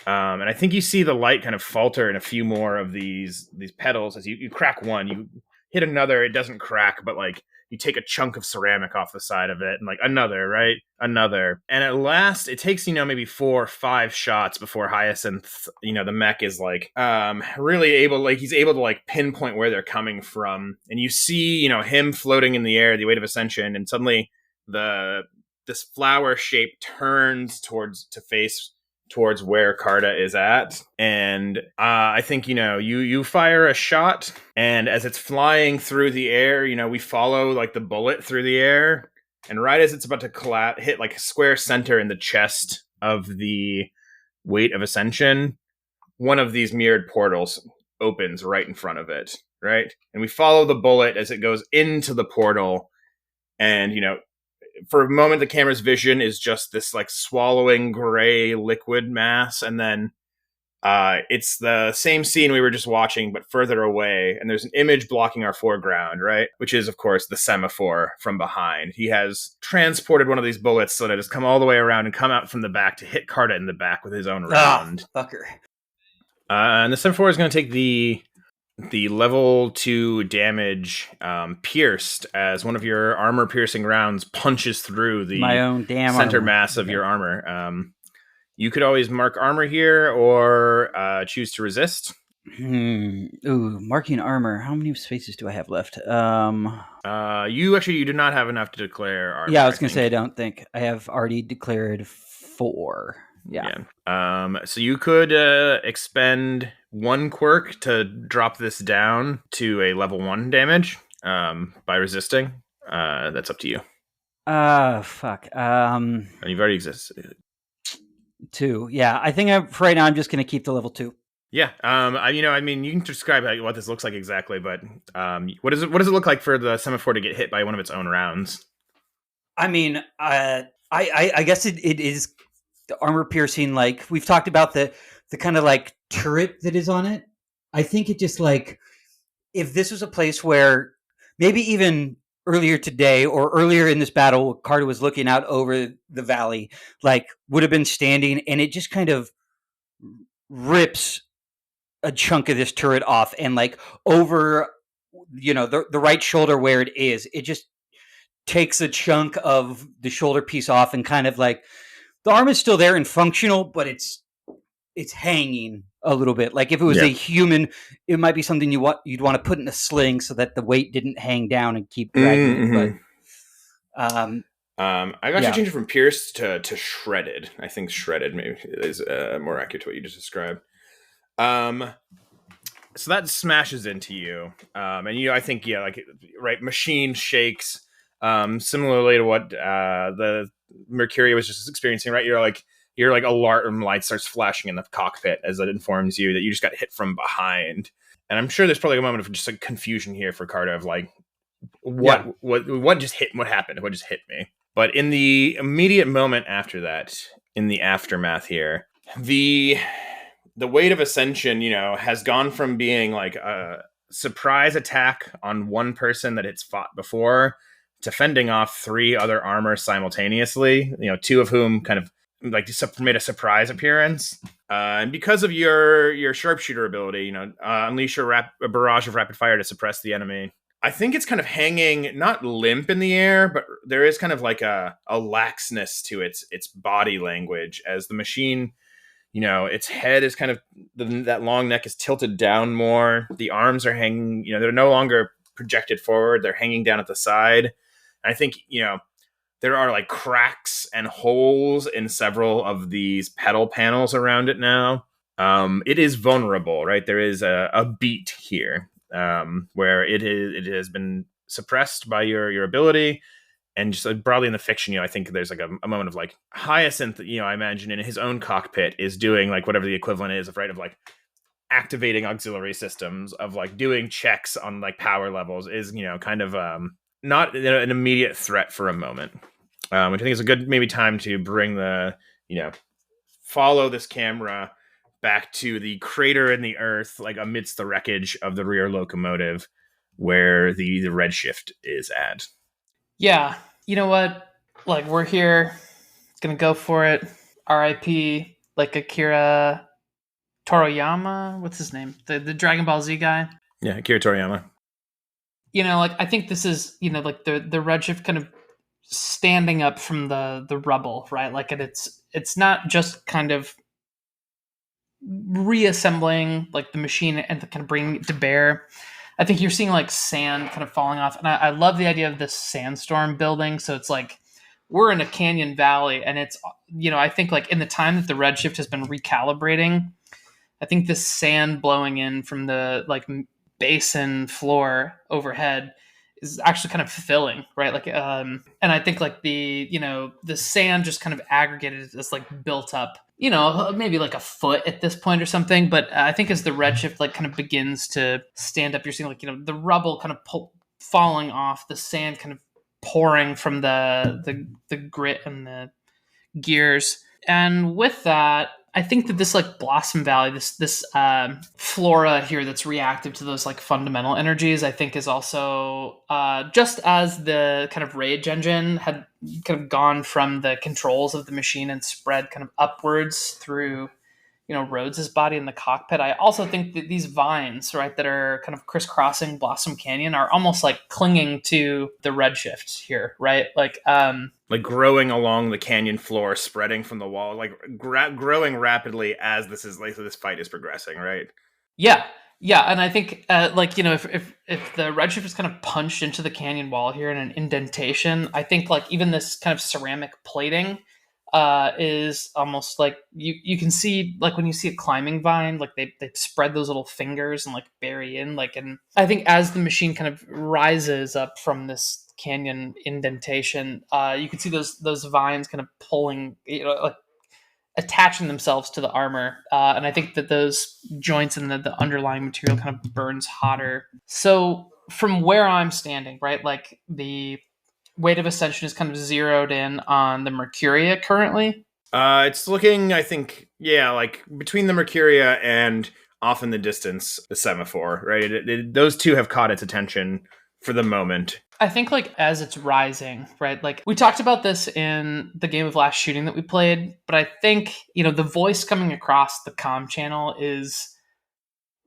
And I think you see the light kind of falter in a few more of these petals as you crack one, you hit another, it doesn't crack, but like you take a chunk of ceramic off the side of it and like another, right? Another. And at last it takes, maybe 4 or 5 shots before Hyacinth, the mech is like really able, like he's able to like pinpoint where they're coming from. And you see, him floating in the air, the weight of ascension, and suddenly this flower shape turns to face towards where Carta is at. And I think, you fire a shot, and as it's flying through the air, we follow like the bullet through the air. And right as it's about to hit like a square center in the chest of the weight of ascension, one of these mirrored portals opens right in front of it, right? And we follow the bullet as it goes into the portal. And, for a moment, the camera's vision is just this like swallowing gray liquid mass. And then it's the same scene we were just watching, but further away. And there's an image blocking our foreground, right? Which is, of course, the semaphore from behind. He has transported one of these bullets so that it has come all the way around and come out from the back to hit Carta in the back with his own round. Fucker. And the semaphore is going to take the level 2 damage pierced as one of your armor piercing rounds punches through the my own damn center armor. mass of your armor. You could always mark armor here or choose to resist. Ooh, marking armor. How many spaces do I have left? You do not have enough to declare armor. Yeah, I was going to say I don't think I have already declared 4. Yeah. So you could expend 1 quirk to drop this down to a level 1 damage by resisting. That's up to you. Fuck. And you've already existed. 2. Yeah, I think for right now I'm just going to keep the level 2. Yeah. You can describe what this looks like exactly, but what does it look like for the semaphore to get hit by one of its own rounds? I mean, I guess it is the armor piercing. Like we've talked about the kind of like turret that is on it. I think it just like if this was a place where maybe even earlier today or earlier in this battle, Carta was looking out over the valley, like would have been standing, and it just kind of rips a chunk of this turret off and like over the right shoulder where it is, it just takes a chunk of the shoulder piece off, and kind of like the arm is still there and functional, but it's hanging a little bit. Like if it was a human, it might be something you'd want to put in a sling so that the weight didn't hang down and keep dragging it. But I got you change it from pierced to shredded. I think shredded maybe is more accurate to what you just described. So that smashes into you, and I think right, machine shakes, similarly to what the Mercury was just experiencing. Right, your alarm light starts flashing in the cockpit as it informs you that you just got hit from behind. And I'm sure there's probably a moment of just like confusion here for Carta of like, what just hit? What happened? What just hit me? But in the immediate moment after that, in the aftermath here, the weight of Ascension, has gone from being like a surprise attack on one person that it's fought before to fending off 3 other armor simultaneously, 2 of whom kind of like made a surprise appearance. And because of your sharpshooter ability, unleash a barrage of rapid fire to suppress the enemy. I think it's kind of hanging, not limp in the air, but there is kind of like a laxness to its body language as the machine, its head is kind of, that long neck is tilted down more. The arms are hanging, they're no longer projected forward. They're hanging down at the side. And I think, there are like cracks and holes in several of these pedal panels around it now. It is vulnerable, right? There is a beat here where it has been suppressed by your ability. And just like broadly in the fiction, I think there's like a moment of like Hyacinth, I imagine in his own cockpit is doing like whatever the equivalent is of, right, of like activating auxiliary systems, of like doing checks on like power levels, is, kind of not an immediate threat for a moment. Which I think is a good maybe time to bring the, follow this camera back to the crater in the earth, like amidst the wreckage of the rear locomotive where the Redshift is at. Yeah, you know what? Like, we're here, gonna go for it. R.I.P. like Akira Toriyama. What's his name? The Dragon Ball Z guy. Yeah, Akira Toriyama. I think this is, like the Redshift kind of standing up from the rubble, right? Like it's not just kind of reassembling like the machine and kind of bringing it to bear. I think you're seeing like sand kind of falling off, and I love the idea of this sandstorm building. So it's like we're in a canyon valley, and it's I think like in the time that the Redshift has been recalibrating, I think this sand blowing in from the like basin floor overhead is actually kind of filling, right? Like, and I think like the sand just kind of aggregated, is like built up, maybe like a foot at this point or something. But I think as the Redshift like kind of begins to stand up, you're seeing like, the rubble kind of falling off, the sand kind of pouring from the grit and the gears. And with that, I think that this like Blossom Valley, this flora here that's reactive to those like fundamental energies, I think is also just as the kind of rage engine had kind of gone from the controls of the machine and spread kind of upwards through Rhodes's body in the cockpit. I also think that these vines, right, that are kind of crisscrossing Blossom Canyon are almost like clinging to the Redshift here, right? Like growing along the canyon floor, spreading from the wall, like growing rapidly as this fight is progressing, right? Yeah, yeah, and I think if the redshift is kind of punched into the canyon wall here in an indentation, I think like even this kind of ceramic plating is almost like you can see like when you see a climbing vine, like they spread those little fingers and like bury in like, and I think as the machine kind of rises up from this canyon indentation, you can see those vines kind of pulling, like attaching themselves to the armor. And I think that those joints and the underlying material kind of burns hotter. So from where I'm standing, right, like the weight of ascension is kind of zeroed in on the Mercuria currently. It's looking, I think, yeah, like between the Mercuria and off in the distance, the semaphore, right? Those two have caught its attention for the moment. I think like as it's rising, right? Like we talked about this in the game of last shooting that we played, but I think, the voice coming across the comm channel is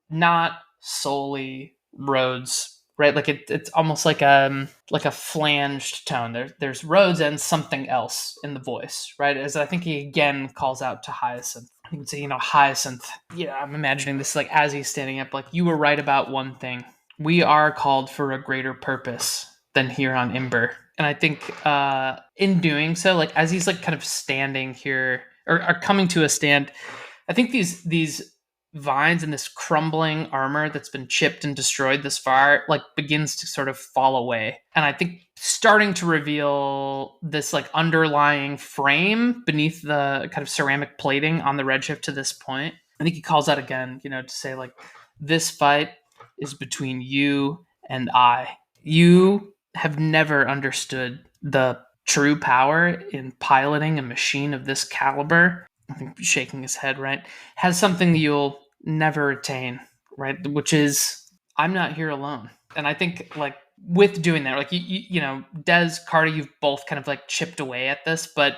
not solely Rhodes, right? Like it's almost like a flanged tone. There's Rhodes and something else in the voice, right? As I think he again calls out to Hyacinth. You can say, Hyacinth. Yeah, I'm imagining this like as he's standing up, like you were right about one thing. We are called for a greater purpose than here on Imber. And I think in doing so, like as he's like kind of standing here or coming to a stand, I think these vines and this crumbling armor that's been chipped and destroyed this far like begins to sort of fall away, and I think starting to reveal this like underlying frame beneath the kind of ceramic plating on the redshift to this point. I think he calls out again, to say like, this fight is between you and I. You have never understood the true power in piloting a machine of this caliber. I think shaking his head, right, has something that you'll never attain, right? Which is, I'm not here alone. And I think like with doing that, like Des, Carter, you've both kind of like chipped away at this, but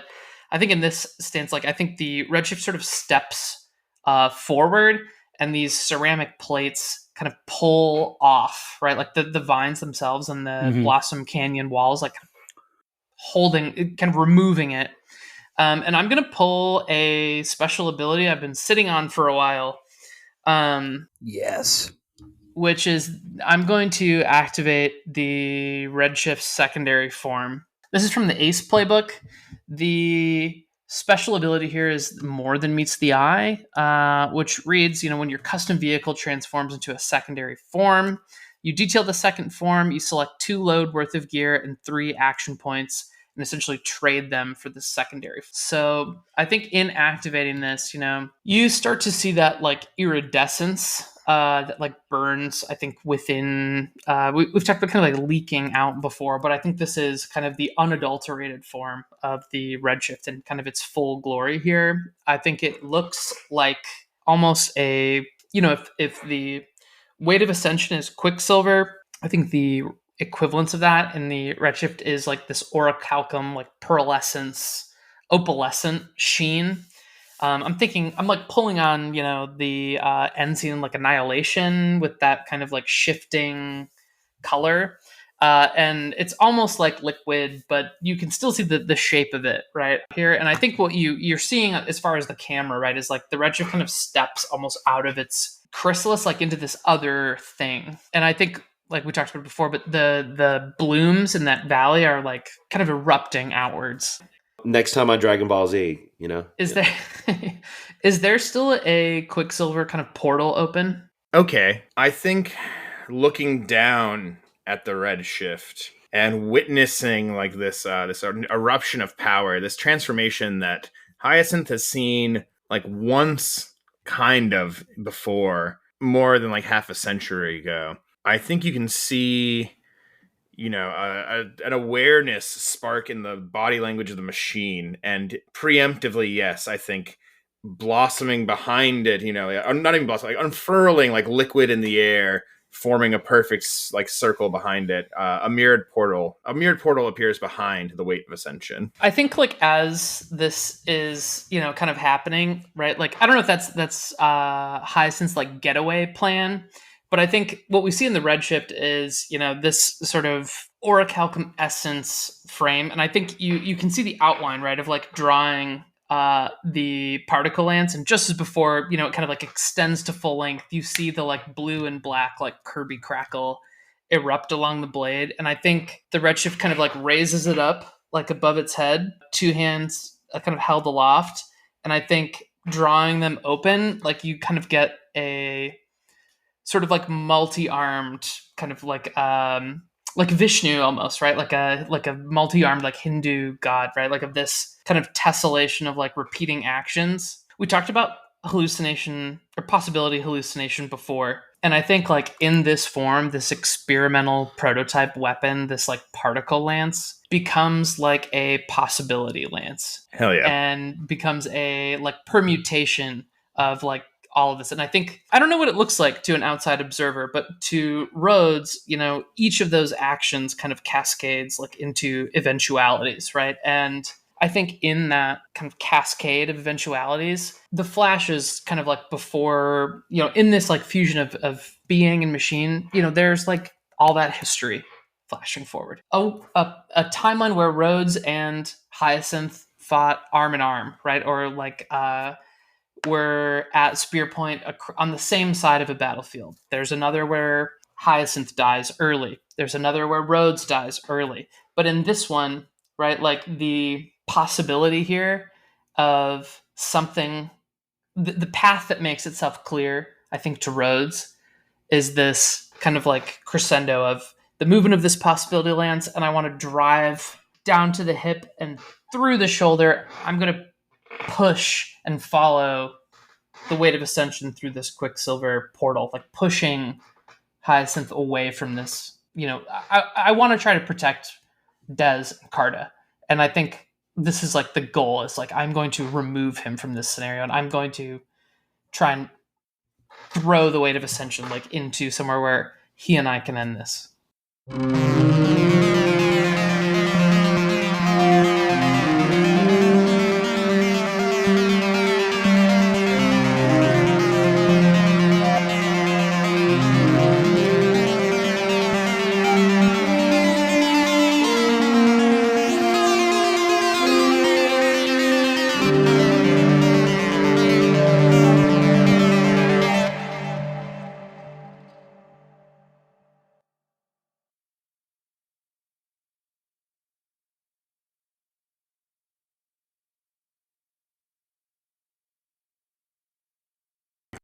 I think in this stance, like I think the redshift sort of steps forward, and these ceramic plates kind of pull off, right? Like the vines themselves and the Blossom Canyon walls, like holding, kind of removing it. And I'm going to pull a special ability I've been sitting on for a while. Yes. Which is, I'm going to activate the Redshift secondary form. This is from the Ace playbook. The special ability here is More Than Meets the Eye, which reads, when your custom vehicle transforms into a secondary form, you detail the second form, you select 2 load worth of gear and 3 action points, and essentially trade them for the secondary. So I think in activating this, you start to see that like iridescence that like burns, I think within, we've talked about kind of like leaking out before, but I think this is kind of the unadulterated form of the redshift and kind of its full glory here. I think it looks like almost a, if the weight of ascension is Quicksilver, I think the equivalence of that in the redshift is like this orichalcum, like pearlescence, opalescent sheen. I'm like pulling on, the Enzian like Annihilation with that kind of like shifting color. And it's almost like liquid, but you can still see the shape of it right here. And I think what you're seeing as far as the camera, right, is like the redshift kind of steps almost out of its chrysalis, like into this other thing. And I think, like we talked about before, but the blooms in that valley are like kind of erupting outwards. Next time on Dragon Ball Z, Is there is there still a Quicksilver kind of portal open? Okay, I think looking down at the redshift and witnessing like this eruption of power, this transformation that Hyacinth has seen like once kind of before, more than like half a century ago. I think you can see an awareness spark in the body language of the machine, and preemptively, yes, I think blossoming behind it, not even blossoming, like unfurling like liquid in the air, forming a perfect like circle behind it. A mirrored portal appears behind the weight of ascension. I think like as this is, kind of happening, right? Like I don't know if that's Hyacinth's like getaway plan. But I think what we see in the redshift is, this sort of orichalcum essence frame. And I think you can see the outline, right, of like drawing the particle lance, and just as before, it kind of like extends to full length, you see the like blue and black like Kirby crackle erupt along the blade. And I think the Redshift kind of like raises it up like above its head, two hands kind of held aloft. And I think drawing them open, like you kind of get a sort of like multi-armed kind of like Vishnu almost, right? Like a multi-armed like Hindu god, right? Like of this kind of tessellation of like repeating actions. We talked about hallucination or possibility hallucination before. And I think like in this form, this experimental prototype weapon, this like particle lance becomes like a possibility lance. Hell yeah. And becomes a like permutation of like all of this. And I think, I don't know what it looks like to an outside observer, but to Rhodes, each of those actions kind of cascades like into eventualities, right? And I think in that kind of cascade of eventualities, the Flash is kind of like before, in this like fusion of being and machine, there's like all that history flashing forward. A timeline where Rhodes and Hyacinth fought arm in arm, right? Or like were at spear point on the same side of a battlefield. There's another where Hyacinth dies early. There's another where Rhodes dies early. But in this one, right, like the possibility here of something, the path that makes itself clear, I think, to Rhodes is this kind of like crescendo of the movement of this possibility lance, and I want to drive down to the hip and through the shoulder. I'm going to push and follow the weight of ascension through this Quicksilver portal, like pushing Hyacinth away from this. I want to try to protect Des and Carta. And I think this is like the goal is like, I'm going to remove him from this scenario, and I'm going to try and throw the weight of ascension like into somewhere where he and I can end this.